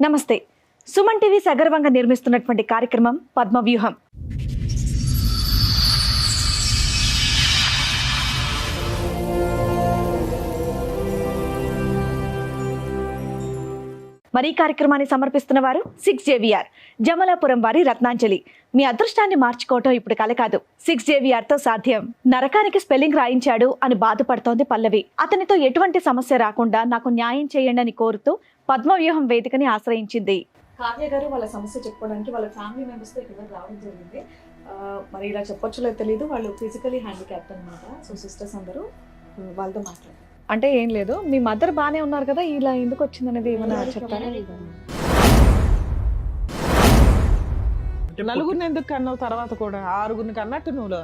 నమస్తే. సుమన్ టీవీ సగర్వంగా నిర్మిస్తున్నటువంటి కార్యక్రమం పద్మవ్యూహం. మరి ఈ కార్యక్రమాన్ని సమర్పిస్తున్న వారు 6JVR జమలాపురం వారి రత్నాంజలి. మీ అదృష్టాన్ని మార్చుకోవటం ఇప్పుడు కల కాదు, 6JVR తో సాధ్యం. నరకానికి స్పెల్లింగ్ రాయించాడు అని బాధపడుతోంది పల్లవి. అతనితో ఎటువంటి సమస్య రాకుండా నాకు న్యాయం చేయండి అని కోరుతూ పద్మవ్యూహం వేదికని ఆశ్రయించింది. కావ్య గారు వాళ్ళ సమస్య చెప్పుకోవడానికి వాళ్ళ ఫ్యామిలీ మెంబర్స్ తో ఇక్కడ రావడం జరిగింది. మరి ఇలా చెప్పొచ్చులో తెలియదు, వాళ్ళు ఫిజికలీ హ్యాండిక్యాప్డ్ అనమాట. సో సిస్టర్స్ అందరూ వాళ్ళతో మాట్లాడారు. అంటే ఏం లేదు, మీ మదర్ బానే ఉన్నారు కదా, ఇలా ఎందుకు వచ్చింది అనేది ఏమన్నా చెప్తారా? నలుగురిని ఎందుకు కన్నావు? తర్వాత కూడా ఆరుగురిని కన్నట్టు నువ్వు.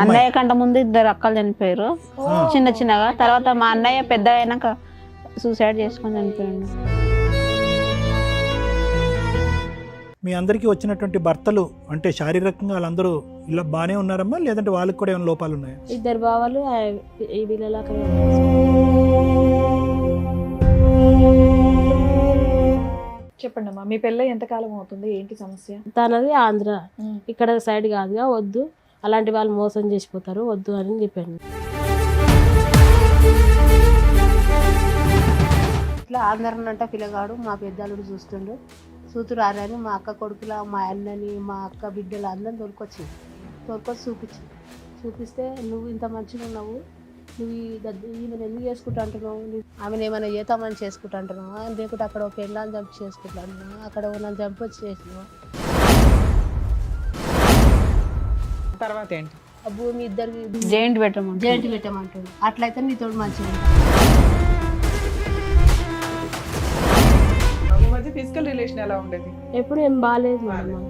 అన్నయ్య కంట ముందు 2 అక్కలు చనిపోయారు చిన్న చిన్నగా. తర్వాత మా అన్నయ్య పెద్ద అయినాక సూసైడ్ చేసుకొని చనిపోయాడు. మీ అందరికీ వచ్చినటువంటి భర్తలు అంటే శారీరకంగా వాళ్ళందరూ ఇలా బాగానే ఉన్నారమ్మా, లేదంటే వాళ్ళకి కూడా ఏమైనా లోపాలు ఉన్నాయా? 2 బావాలు ఈ వీళ్ళలా చెప్పండి అమ్మా, మీ పెళ్ళి ఎంతకాలం అవుతుంది, ఏంటి సమస్య? తనది ఆంధ్ర, ఇక్కడ సైడ్ కాదుగా, వద్దు అలాంటి వాళ్ళు మోసం చేసిపోతారు, వద్దు అని చెప్పాను. ఇట్లా ఆంధ్ర అంటే పిల్లగాడు మా పెద్దలుడు చూస్తుండు, సూతురు ఆరని మా అక్క కొడుకుల మా అన్నని మా అక్క బిడ్డలు అందరిని తోలుకొచ్చి చూపిస్తే నువ్వు ఇంత మంచిగా ఉన్నావు, నువ్వు ఈమెను ఎందుకు చేసుకుంటా అంటున్నావు, ఆమెను ఏమైనా చేతామని చేసుకుంటా అంటున్నావు, లేకుంటే అక్కడ ఒక పెళ్ళాన్ని చంపి చేసుకుంటా అంటున్నావు, అక్కడ నన్ను చంపి వచ్చి చేసినావు. తర్వాత ఏంటి? ఆ భూమి ఇద్దరికి జాయింట్ పెట్టమంటుంది. అట్లయితే నీతో మంచిగా మధ్య ఫిజికల్ రిలేషన్ ఎలా ఉండేది? ఎప్పుడు ఏం బాగాలేదు మేడం.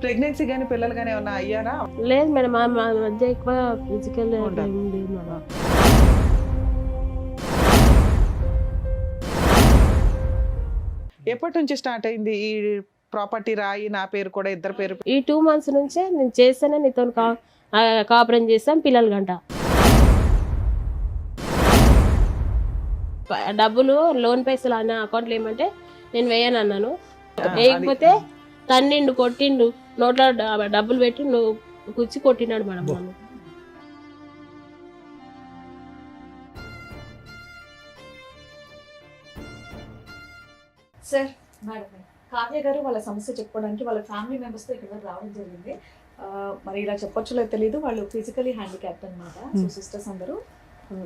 ప్రెగ్నెన్సీ గానీ పిల్లలు గానీ ఏమన్నా అయ్యారా? లేదు మేడం, మా మధ్య ఎక్కువ ఫిజికల్ లేదు మేడం. ఎప్పటి నుంచి స్టార్ట్ అయింది ఈ ప్రాపర్టీ రాయి నా పేరు కూడా ఇద్దరు పేరు? ఈ 2 months నుంచే నేను చేస్తేనే నీతో కాపురం చేస్తాం పిల్లలు గంట. డబ్బులు లోన్ పైసలు అన్న అకౌంట్లో ఏమంటే నేను వేయను అన్నాను, వేయకపోతే తన్నిండు కొట్టిండు, నోట్లో డబ్బులు పెట్టి నువ్వు కుచ్చి కొట్టినాడు మేడం నన్ను. సార్, మేడం, కావ్య గారు వాళ్ళ సమస్య చెప్పుకోవడానికి వాళ్ళ ఫ్యామిలీ మెంబర్స్ తో ఇక్కడ రావడం జరిగింది. మరి ఇలా చెప్పొచ్చులో తెలియదు, వాళ్ళు ఫిజికలీ హ్యాండిక్యాప్డ్ అనమాట. సో సిస్టర్స్ అందరూ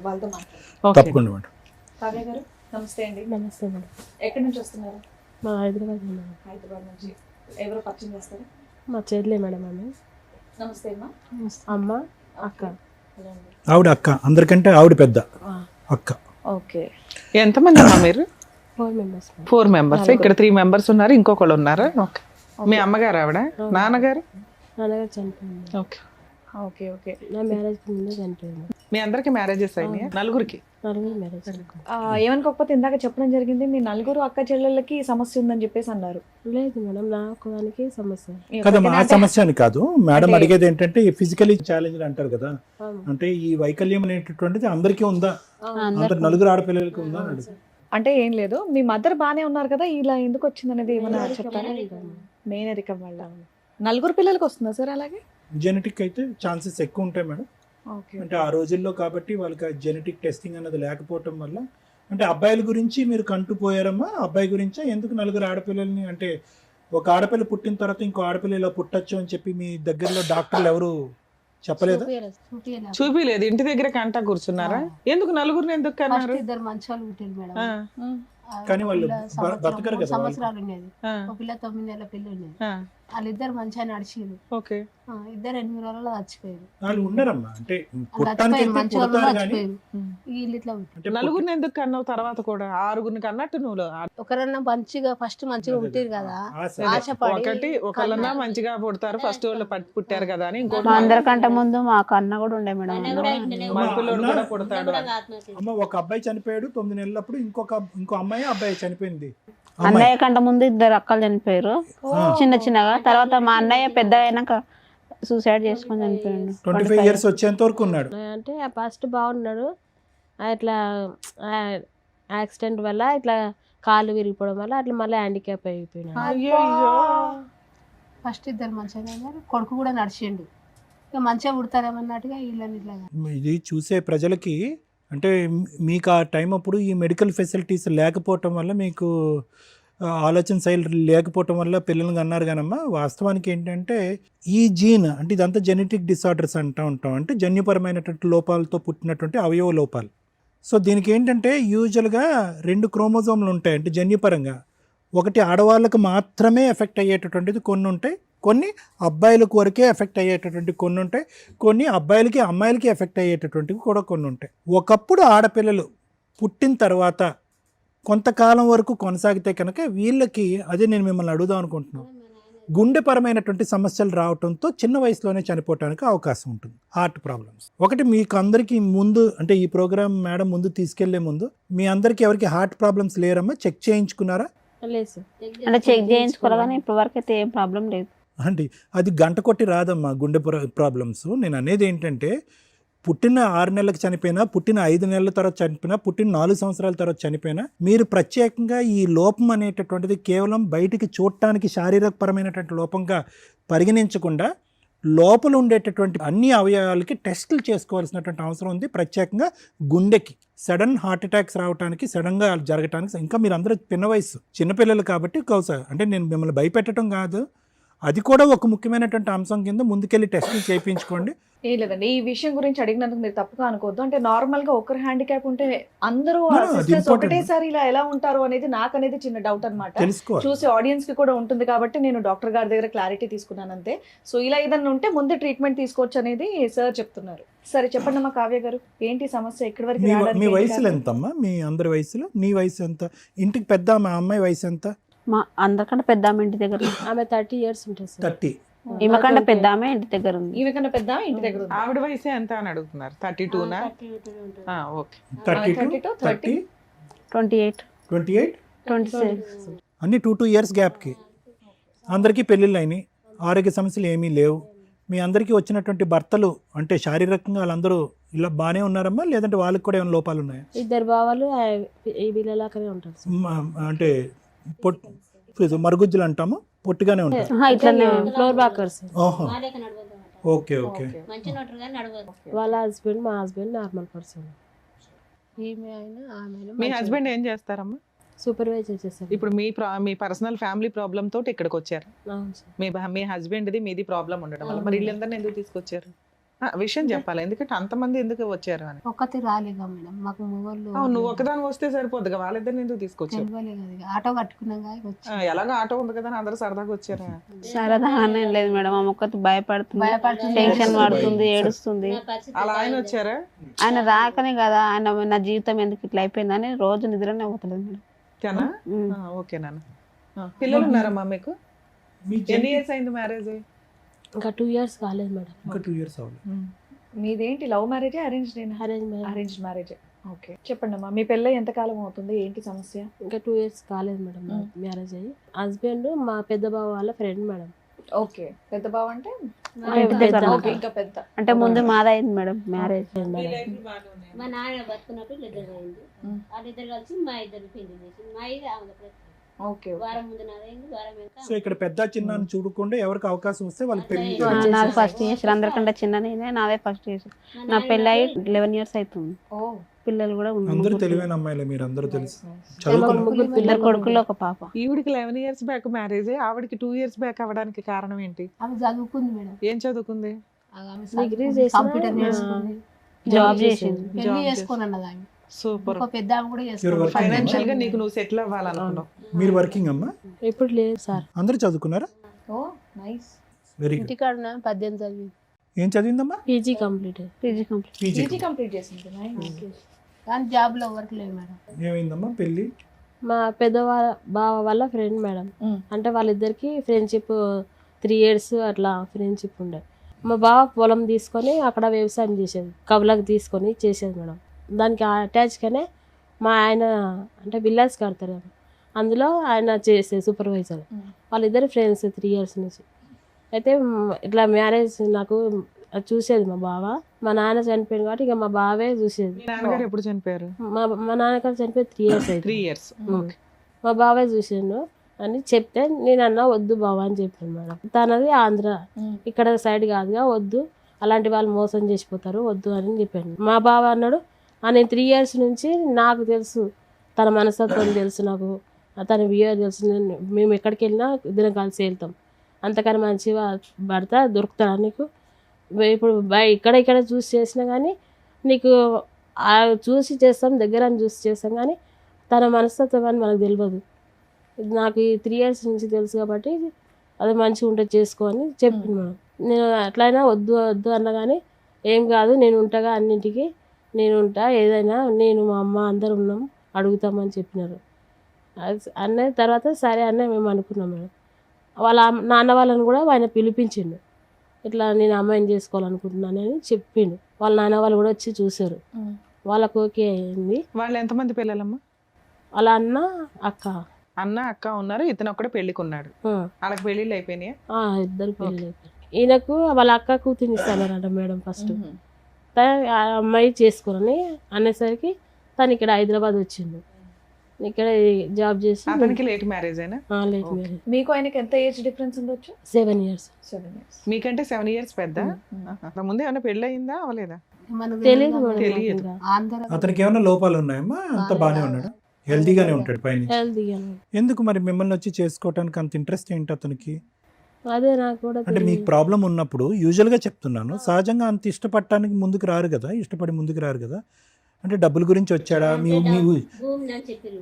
వాళ్ళతో మాట్లాడారు. తప్పకుండా మేడం. కావ్య గారు నమస్తే అండి. నమస్తే మేడం. ఎక్కడి నుంచి వస్తున్నారు? మా హైదరాబాద్ నుంచి. ఎవరు పరిచయం చేస్తారు? మా చెల్లె మేడం. ఆమె నమస్తే అమ్మా. అమ్మ అక్క. ఆవిడ అక్క, అందరికంటే ఆవిడ పెద్ద అక్క. ఓకే. ఎంతమంది అమ్మా మీరు? 4 members. 4 members. ఇక్కడ 3 members ఉన్నారు, ఇంకొకళ్ళు ఉన్నారా? ఓకే. మీ అమ్మగారు ఆవిడ? నాన్నగారు చనిపోయింది. Okay okay okay. నా మ్యారేజ్ ముందే చనిపోయింది. మీ అందరికి మ్యారేజెస్ అయినాయి? నలుగురికి మ్యారేజ్. ఏమనుకోకపోతే ఇందాక చెప్పడం జరిగింది, మీ నలుగురు అక్క చెల్లెళ్ళకి సమస్య ఉందని చెప్పేసి అన్నారు. లేదు మేడం, నాకు దానికి సమస్య కదమ్మా, ఆ సమస్య అని కాదు మేడం. అడిగేది ఏంటంటే ఫిజికలీ ఛాలెంజ్ అంటారు కదా, అంటే ఈ వైకల్యం అనేటటువంటిది అందరికీ ఉందా, అందరు నలుగురు ఆడపిల్లలకి ఉందా అని అడుగు. అంటే ఏం లేదు, మీ మదర్ బానే ఉన్నారు కదా, ఇలా ఎందుకు వచ్చింది అనేది ఏమన్నా చెప్తారా? మేనరికం వల్ల. నలుగురు పిల్లలకి వస్తుందా సార్? అలాగే జెనెటిక్ అయితే ఛాన్సెస్ ఎక్కువ ఉంటాయి మేడం. అంటే ఆ రోజుల్లో కాబట్టి వాళ్ళకి జెనెటిక్ టెస్టింగ్ అన్నది లేకపోవటం వల్ల. అంటే అబ్బాయిల గురించి మీరు కంటుపోయారమ్మా, అబ్బాయి గురించా? ఎందుకు నలుగురు ఆడపిల్లల్ని, అంటే ఒక ఆడపిల్ల పుట్టిన తర్వాత ఇంకో ఆడపిల్ల ఇలా పుట్టచ్చు అని చెప్పి మీ దగ్గరలో డాక్టర్లు ఎవరు చెప్పలేదా? చూపిలేదు, ఇంటి దగ్గర కంట కూర్చున్నారా? ఎందుకు నలుగురిని ఎందుకు కన్నారు? 2 మంచి వాళ్ళు పుట్టారు మేడం. కానీ వాళ్ళు బతకరు కదా. సంవత్సరాలు ఉండేది, ఒక పిల్ల 9 నెలల పిల్ల ఉండేది. వాళ్ళిద్దరు మంచిగా నడిచిరు. ఓకే. 2 8 రోజుల్లో చచ్చిపోయారు. వాళ్ళు ఉండరమ్మా, అంటే నలుగురిని ఎందుకు కన్నావు? తర్వాత కూడా ఆరుగురిని కన్నట్టు నువ్వు. ఒకరన్నా మంచిగా ఫస్ట్ మంచిగా పుట్టారు కదా, ఆశపడి ఒకళ్ళన్నా మంచిగా పుడతారు ఫస్ట్ వాళ్ళు పుట్టారు కదా అని. ఇంకో అందరికంటే ముందు మా కన్న కూడా ఉండే మేడం, మన పిల్లోడు కూడా పుడతాడు. అమ్మ, ఒక అబ్బాయి చనిపోయాడు 9 నెలలప్పుడు, ఇంకో అబ్బాయి చనిపోయింది. అన్నయ్య కంట ముందు 2 అక్కలు చనిపోయారు చిన్న చిన్నగా. తర్వాత మా అన్నయ్య పెద్ద అయినాక సూసైడ్ చేసుకొని చనిపోయిండు 25 ఇయర్స్ వచ్చేంత వరకు ఉన్నాడు. అంటే ఫస్ట్ బాగున్నాడు, ఇట్లా యాక్సిడెంట్ వల్ల ఇట్లా కాలు విరిగిపోవడం వల్ల అట్లా మళ్ళీ హ్యాండిక్యాప్ అయిపోయినాడు. ఫస్ట్ ఇద్దరు మంచిగా ఉన్నారు, కొడుకు కూడా నడిచిండు, ఇక మంచిగా పుడతారేమన్నట్టుగా వీళ్ళని ఇట్లా. ఇది చూసే ప్రజలకి అంటే మీకు ఆ టైం అప్పుడు ఈ మెడికల్ ఫెసిలిటీస్ లేకపోవటం వల్ల మీకు ఆలోచన శైలి లేకపోవటం వల్ల పిల్లల్ని అన్నారు కానమ్మా, వాస్తవానికి ఏంటంటే ఈ జీన్ అంటే ఇదంతా జెనెటిక్ డిసార్డర్స్ అంటూ ఉంటాం, అంటే జన్యుపరమైనటువంటి లోపాలతో పుట్టినటువంటి అవయవ లోపాలు. సో దీనికి ఏంటంటే యూజువల్గా 2 క్రోమోజోమ్లు ఉంటాయి, అంటే జన్యుపరంగా ఒకటి ఆడవాళ్ళకు మాత్రమే ఎఫెక్ట్ అయ్యేటటువంటిది కొన్ని ఉంటాయి, కొన్ని అబ్బాయిలకు వరకే ఎఫెక్ట్ అయ్యేటటువంటి కొన్ని ఉంటాయి, కొన్ని అబ్బాయిలకి అమ్మాయిలకి ఎఫెక్ట్ అయ్యేటటువంటివి కూడా కొన్ని ఉంటాయి. ఒకప్పుడు ఆడపిల్లలు పుట్టిన తర్వాత కొంతకాలం వరకు కొనసాగితే కనుక వీళ్ళకి, అదే నేను మిమ్మల్ని అడుగుదాం అనుకుంటున్నాను, గుండెపరమైనటువంటి సమస్యలు రావడంతో చిన్న వయసులోనే చనిపోవడానికి అవకాశం ఉంటుంది. హార్ట్ ప్రాబ్లమ్స్ ఒకటి మీకు అందరికీ ముందు, అంటే ఈ ప్రోగ్రామ్ మేడం ముందు తీసుకెళ్లే ముందు మీ అందరికీ ఎవరికి హార్ట్ ప్రాబ్లమ్స్ లేరమ్మా? చెక్ చేయించుకున్నారా? లేదు సార్, అంటే చెక్ చేయించుకోవాలి కానీ ఇప్పటి వరకు అయితే ఏం ప్రాబ్లం లేదు. అంటే అది గంట కొట్టి రాదమ్మా గుండె ప్రాబ్లమ్స్. నేను అనేది ఏంటంటే పుట్టిన 6 నెలలకు చనిపోయినా, పుట్టిన 5 నెలల తర్వాత చనిపోయినా, పుట్టిన 4 సంవత్సరాల తర్వాత చనిపోయినా, మీరు ప్రత్యేకంగా ఈ లోపం అనేటటువంటిది కేవలం బయటికి చూడటానికి శారీరకపరమైనటువంటి లోపంగా పరిగణించకుండా లోపల ఉండేటటువంటి అన్ని అవయవాలకి టెస్టులు చేసుకోవాల్సినటువంటి అవసరం ఉంది. ప్రత్యేకంగా గుండెకి సడన్ హార్ట్ అటాక్స్ రావడానికి, సడన్గా జరగటానికి, ఇంకా మీరు అందరూ చిన్న వయసు చిన్నపిల్లలు కాబట్టి అంటే నేను మిమ్మల్ని భయపెట్టడం కాదు, అది కూడా ఒక ముఖ్యమైనటువంటి అంశం కింద ముందుకెళ్ళి టెస్టులు చేయించుకోండి. ఏం లేదండి, ఈ విషయం గురించి అడిగినందుకు మీరు తప్పుగా అనుకోవద్దు. అంటే నార్మల్ గా ఒకరు హ్యాండిక్యాప్ ఉంటే అందరూ No, అది sisters important. ఒకటేసారి ఇలా ఎలా ఉంటారు అనేది నాకు అనేది చిన్న డౌట్ అన్నమాట. తెలుసుకోవాలి. చూసే ఆడియన్స్ కి కూడా ఉంటుంది కాబట్టి నేను డాక్టర్ గారి దగ్గర క్లారిటీ తీసుకున్నాను అంతే. సో ఇలా ఏదన్నా ఉంటే ముందే ట్రీట్మెంట్ తీసుకోవచ్చు అనేది సార్ చెప్తున్నారు. సరే చెప్పండి అమ్మా కావ్య గారు, ఏంటి సమస్య? ఎక్కడి వరకు మీ రావడానికి ఏంటి వయసులో కారణం? ఎంతమ్మా? మీ అందరి వయసులో నీ వయసు ఎంత? ఇంటికి పెద్ద మా అమ్మాయి వయసు ఎంత? మా అందరికంటే పెద్ద ఆమె ఇంటి దగ్గర ఉంది. ఆమె 30 years ఉంటుంది సార్. 30. ఈమె కంటే పెద్ద ఆమె ఇంటి దగ్గర ఉంది. ఈమె కన్నా పెద్ద ఇంటి దగ్గర ఉంది. ఆవిడ వయసు ఎంత అని అడుగుతున్నారు? 32నా? ఓకే. 32, 30, 28, 28, 26. అన్ని 2 years గ్యాప్కి అందరికీ పెళ్ళిళ్ళు అయినాయి, ఆరోగ్య సమస్యలు ఏమీ లేవు. మీ అందరికీ వచ్చినటువంటి భర్తలు అంటే శారీరకంగా వాళ్ళందరూ ఇలా బాగానే ఉన్నారమ్మా, లేదంటే వాళ్ళకి కూడా ఏమైనా లోపాలు ఉన్నాయా? ఇద్దరు బావాలు ఈ వీళ్ళలాగానే ఉంటారు సార్. అంటే మరుగుజ్జులు అంటాము, పొట్టిగానే ఉంటారు. ఇట్లనే ఫ్లోర్ బాకర్స్. ఓహో, ఓకే ఓకే. వాళ్ళ హస్బెండ్ మా హస్బెండ్ నార్మల్ పర్సన్. ఈమె అయినా ఆమె మీ హస్బెండ్ ఏం చేస్తారమ్మా? సూపర్వైజర్ చేస్తారు. ఇప్పుడు మీ పర్సనల్ ఫ్యామిలీ ప్రాబ్లమ్ తోటి ఇక్కడికి వచ్చారు. అవును సార్. మీ హస్బెండ్ది మీది ప్రాబ్లం ఉండడం వల్ల మరి వీళ్ళందరినీ ఎందుకు తీసుకొచ్చారు? విషయం చెప్పాలి, ఎందుకంటే అంతమంది ఎందుకు వచ్చారు అని. ఒక్కటి రాలేగా మేడం, మాకు మొగోళ్ళు నువ్వు ఒకదాని వస్తే సరిపోద్దిగా, వాళ్ళిద్దరిని ఎందుకు తీసుకొచ్చారు? తెలియలే కదా, ఆటో కట్టుకున్నాగా వచ్చి ఎలాగో ఆటో ఉంది కదా అని అందరూ సరదాగా వచ్చారా? సరదానే లేదు మేడం, ఆమె ఒక్కటి భయపడుతుంది, టెన్షన్ పడుతుంది, ఏడుస్తుంది. అలా ఆయన వచ్చారా? ఆయన రాకనే కదా, ఆయన నా జీవితం ఎందుకు ఇట్లా అయిపోయిందని రోజు నిద్రనే పోతలేదు మేడం. తేనా? ఓకే నాన్న. పిల్లలు ఉన్నారమ్మా మీకు? ఎన్ని ఇయర్స్ అయింది మ్యారేజ్? ఇంకా 2 years కాలేదు మేడం. ఇంకా 2 years అవ్వలేదు. మీదేంటి love marriage arrange arrange marriage? Okay చెప్పండి అమ్మా, మీ పెళ్ళి ఎంత కాలం అవుతుంది? ఏంటి సమస్య? ఇంకా 2 years కాలేదు మేడం మ్యారేజ్ అయ్యి. హస్బెండ్ మా పెద్ద బావ వాళ్ళ ఫ్రెండ్ మేడం. ఓకే, పెద్ద బావ అంటే ఇంటి దగ్గర ఓకే, ఇంకా పెద్ద. అంటే ముందు మాదైంది మేడం మ్యారేజ్. మా నాన్న బతుకున్నప్పుడు ఇద్దరు అయింది, వాళ్ళిద్దరు కలిసి మా ఇద్దరు పెళ్లి చేసి మా ఇది ఓకే వారం ముందు నాదైంది, వారం వెనక సో ఇక్కడ పెద్ద చిన్న చూడకుండా ఎవరికి అవకాశం వస్తే వాళ్ళకి పెళ్లి నాది ఫస్ట్ చేసారు, అందరికంటే చిన్న నేనే, నాదే ఫస్ట్ చేసారు. నా పెళ్ళి అయ్యి 11 years అవుతుంది, పిల్లలు కూడా అందరూ ఉన్నారు. తెలివైన అమ్మాయిలే, మీరు అందరూ తెలుసు. ఇద్దరు కొడుకులు ఒక పాప. ఈవిడికి 11 years బ్యాక్ మ్యారేజ్, ఆవిడకి 2 years బ్యాక్ అవ్వడానికి కారణం ఏంటి? ఆమె చదువుకుంది మేడం, ఏం చదువుకుంది? డిగ్రీ చేసి కంప్యూటర్ నేర్చుకుంది, జాబ్ చేసింది. పెళ్లి చేసుకొని అన్నది ఆమె. సూపర్. ఒక పెద్ద ఆమె కూడా You're చేసుకుంది. working. ఫైనాన్షియల్ గా నీకు నువ్వు సెటిల్ అవ్వాలనుకున్నావు. మీరు వర్కింగ్ అమ్మా? ఇప్పుడు లేదు సార్. అందరూ చదువుకున్నారా? Oh nice. Very good. ఇంటికాడ 18 చదివి ఏం చదివిందమ్మా? PG complete. PG complete. PG complete చేసింది. నైస్. కానీ జాబ్ లో వర్క్ లేదు మేడం. ఏమైందమ్మా పెళ్ళి? మా పెద్ద బావ వాళ్ళ ఫ్రెండ్ మేడం. అంటే వాళ్ళిద్దరికి ఫ్రెండ్షిప్ 3 years అట్లా ఫ్రెండ్షిప్ ఉండే. మా బావ పొలం తీసుకొని అక్కడ వ్యవసాయం చేసేది, కవులకు తీసుకొని చేసేది మేడం. దానికి అటాచ్గానే మా ఆయన అంటే విల్లాస్ కడతారు, అందులో ఆయన చేసే సూపర్వైజర్. వాళ్ళిద్దరు ఫ్రెండ్స్ 3 years నుంచి. అయితే ఇట్లా మ్యారేజ్ నాకు అది చూసేది మా బావ. మా నాన్న చనిపోయింది కాబట్టి ఇక మా బావే చూసేది. మీ నాన్నగారు ఎప్పుడు చనిపోయారు? మా నాన్నగారు చనిపోయి 3 years అయితే 3 years. మా బావే చూసిండు అని చెప్తే నేను అన్నా వద్దు బావ అని చెప్పాను మేడం. తనది ఆంధ్ర, ఇక్కడ సైడ్ కాదుగా, వద్దు అలాంటి వాళ్ళు మోసం చేసిపోతారు వద్దు అని చెప్పాను. మా బావ అన్నాడు నేను 3 years నుంచి నాకు తెలుసు, తన మనస్తత్వం తెలుసు, నాకు తన బిహేవియర్ తెలుసు, మేము ఎక్కడికి వెళ్ళినా ఇద్దరం కలిసి వెళ్తాం, అంతకని మంచి భర్త దొరుకుతాడా నీకు? ఇప్పుడు ఇక్కడ చూసి చేసినా కానీ నీకు చూసి చేస్తాం, దగ్గర చూసి చేస్తాం, కానీ తన మనస్తత్వం అని మనకు తెలియదు. నాకు ఈ 3 years నుంచి తెలుసు కాబట్టి అది మంచిగా ఉంటే చేసుకో అని చెప్పింది మేడం. నేను అట్లయినా వద్దు వద్దు అన్నా కానీ ఏం కాదు, నేను ఉంటాగా, అన్నింటికి నేను ఉంటా, ఏదైనా నేను మా అమ్మ అందరు ఉన్నాం అడుగుతామని చెప్పినారు. అన్న తర్వాత సరే అన్న మేము అనుకున్నాం మేడం. వాళ్ళ నాన్న వాళ్ళని కూడా ఆయన పిలిపించిండు, ఇట్లా నేను అమ్మాయిని చేసుకోవాలనుకుంటున్నానని చెప్పిండు. వాళ్ళ నాన్న వాళ్ళు కూడా వచ్చి చూసారు, వాళ్ళకు ఓకే అయింది. వాళ్ళు ఎంతమంది పిల్లలమ్మా? వాళ్ళ అన్న అక్క అక్క ఉన్నారు, ఇతను ఒక్కడే పెళ్లికున్నాడు. వాళ్ళకి పెళ్లిళ్ళు అయిపోయినాయి? ఇద్దరు పెళ్ళి అయిపోయి. ఈయనకు వాళ్ళ అక్క కూతురు ఇస్తానంట మేడం. ఫస్ట్ ఆ అమ్మాయి చేసుకోరని అనేసరికి తను ఇక్కడ హైదరాబాద్ వచ్చిండు, ఇక్కడ జాబ్ చేసి. అతనికి లేట్ మ్యారేజ్ అయినా? Late marriage. మీకు ఆయనకి ఎంత ఏజ్ డిఫరెన్స్ ఉండొచ్చు? 7 years. మీకంటే 7 years పెద్ద. ముందే ఏమైనా పెళ్లి అయిందా అవలేదా? తెలియదు మేడం. తెలియదు. అతనికి ఏమైనా లోపాలు ఉన్నాయమ్మా? అంత బాగానే ఉన్నాడు, హెల్తీగానే ఉంటాడు పైన. హెల్తీగానే. ఎందుకు మరి మిమ్మల్ని వచ్చి చేసుకోవటానికి అంత ఇంట్రెస్ట్ ఏంటి అతనికి? అదే నాకు కూడా అంటే మీకు ప్రాబ్లం ఉన్నప్పుడు యూజువల్గా చెప్తున్నాను, సహజంగా అంత ఇష్టపడటానికి ముందుకు రారు కదా, ఇష్టపడి ముందుకు రారు కదా. అంటే డబ్బుల గురించి వచ్చాడా? మీ భూమి అని చెప్పారు.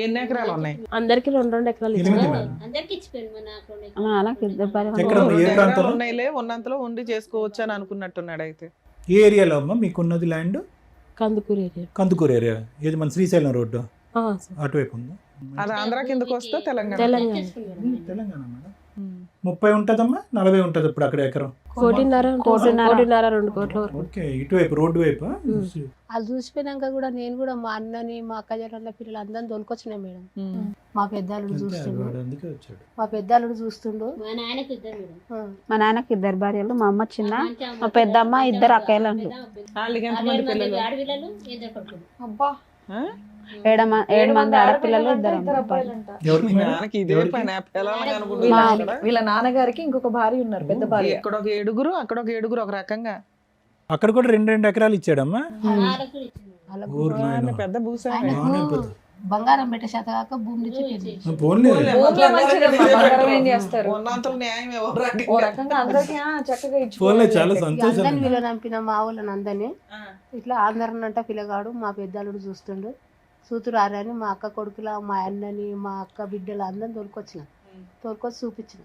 ఎన్ని ఎకరాలు ఉన్నాయి? అందరికి 2 ఎకరాలు ఎనిమిది ఇచ్చారు. మేడం. అందరికి ఇచ్చిపోయాను మా నాకు రెండు మా నాన్నకి ఇద్దరు భార్యలు. ఎక్కడ? ఏ 2 ప్రాంతంలో? ఎకరాలు ఉన్నాయిలే, ఉన్నంతలో ఉండి చేసుకోవచ్చు అని అనుకున్నట్టున్నాడు. అయితే ఏ ఏరియాలో అమ్మా మీకున్నది land? Kandukur area. Kandukur area. ఏది మన శ్రీశైలం రోడ్డు సార్. అటువైపు ఉందా? అది ఆంధ్ర కిందకు వస్తే తెలంగాణ. తెలంగాణ. తెలంగాణ మేడం. 30 ఉంటుందమ్మా, 40 ఉంటుంది ఇప్పుడు అక్కడ ఎకరం. 1.5 2 కోట్ల వరకు. ఓకే, ఇటువైపు రోడ్డు వైపు. వాళ్ళు చూసిపోయినాక కూడా నేను కూడా మా అన్నని మా అక్క చెల్లెళ్ళ పిల్లలు అందరిని తోలుకొచ్చినా మేడం. మా పెద్దాలుడు చూస్తుండు, అందుకే వచ్చాడు. మా పెద్దాలుడు చూస్తుండు. మా నాయనకి ఇద్దరు మేడం. మా నాన్నకి 2 భార్యలు, మా అమ్మ చిన్న, మా పెద్దమ్మ 2 అక్కయ్యలు. వాళ్ళకి ఎంతమంది పిల్లలు? ఆడపిల్లలు ఇద్దరు కొడుకులు. అబ్బా, 7 మంది ఆడపిల్లలు, 2 అబ్బాయిలు. ఎవరికి మీ మేడం? నాన్నకి ఇదే పని పిల్లలని వీళ్ళ అనుకుంటున్నాడు. వీళ్ళ నాన్నగారికి ఇంకొక భార్య ఉన్నారు, పెద్ద భార్య. ఇక్కడ ఒక 7, అక్కడ ఒక 7 ఒక రకంగా. అక్కడ కూడా 2 ఎకరాలు ఇచ్చాడమ్మా. వాళ్ళకు ఇచ్చింది. వాళ్ళ ఊరు నాయనా. పెద్ద భూస్వామి. ఆయనకు బాగానే పెద్ద. బంగారం పెట్టే శాత కాక భూమి నుంచి పెళ్లి. పోన్లే. భూమిలో మంచిదమ్మా, బంగారం ఏం చేస్తారు? ఉన్నంతలో న్యాయం ఎవరు? ఓ రకంగా అందరికీ చక్కగా పోన్లే, చాలా ఇచ్చి సంతోషం. అందరిని వీళ్ళు నంపిన మా వాళ్ళని అందరినీ ఇట్లా అందరినంట పిల్లగాడు మా పెద్దాలుడు చూస్తుండు. సూతురు ఆరని మా అక్క కొడుకుల, మా అన్నని, మా అక్క బిడ్డలు అందరిని తోలుకొచ్చి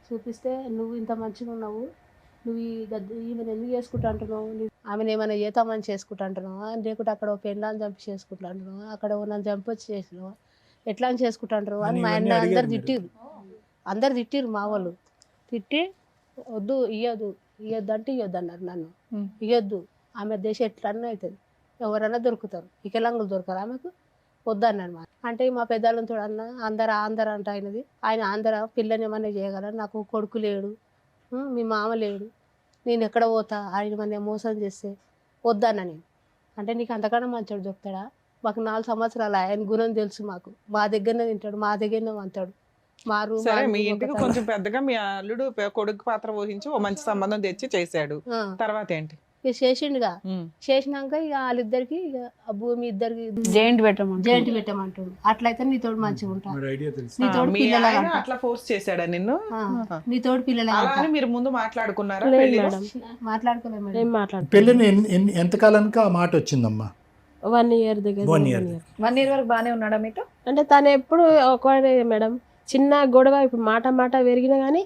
చూపిస్తే నువ్వు ఇంత మంచిగా ఉన్నావు, నువ్వు ఈమెను ఎందుకు చేసుకుంటా అంటున్నావు, ఆమెను ఏమైనా చేతామని చేసుకుంటా అంటున్నావా, లేకుంటే అక్కడ ఓ పెళ్ళాన్ని చంపి చేసుకుంటా అంటున్నావా, అక్కడ నన్ను చంపి వచ్చి చేసినావా, ఎట్లా అని చేసుకుంటా అంటారు అని మా అన్న అందరు తిట్టిరు మా వాళ్ళు. తిట్టి వద్దు ఇయ్యొద్దు అంటే ఇయ్యొద్దు అన్నారు నన్ను. ఇయ్యొద్దు, ఆమె దేశం ఎట్లన్నా అవుతుంది, ఎవరైనా దొరుకుతారు, వికలాంగులు దొరకరు ఆమెకు, వద్దన్నాను. అంటే మా పెద్దవాళ్ళతో అన్న ఆంధ్ర అంట ఆయన ఆంధ్ర పిల్లని ఏమన్నా చేయగలరు, నాకు కొడుకు లేడు, మీ మామ లేడు, నేను ఎక్కడ పోతా, ఆయన మన మోసం చేస్తే వద్దన్నా నేను. అంటే నీకు అంతకన్నా మంచోడు దొరుకుతాడా, మాకు 4 సంవత్సరాలు ఆయన గుణం తెలుసు, మాకు మా దగ్గరనే తింటాడు, మా దగ్గరనే అంటాడు. మా రూమ్ సరే, మీ ఇంటికి కొంచెం పెద్దగా మీ అల్లుడు కొడుకు పాత్ర వహించి ఓ మంచి సంబంధం తెచ్చి చేశాడు. తర్వాత ఏంటి? ఇక చేసిండుగా. చేసినాక ఇక వాళ్ళిద్దరికి ఇక ఆ భూమి ఇద్దరికి జాయింట్ పెట్టమంటాడు. అట్లయితే నీతోడు మంచిగా ఉంటా, ఐడియా తెలుసు. నీతోడు మీ పిల్లలు ఆయన అట్లా ఫోర్స్ చేశాడా నిన్ను? నీతోడు పిల్లలు అలా అని మీరు ముందు మాట్లాడుకున్నారా? లేదు పెళ్లిలో? మేడం, మాట్లాడుకోలేదు మేడం. ఏం మాట్లాడు. పెళ్ళిని ఎంతకాలానికి ఆ మాట వచ్చిందమ్మా? 1 year దగ్గర. 1 year. 1 year వరకు బానే ఉన్నాడా మీతో? అంటే తను ఎప్పుడు ఒకడే మేడం, చిన్న గొడవ ఇప్పుడు మాట పెరిగినా కానీ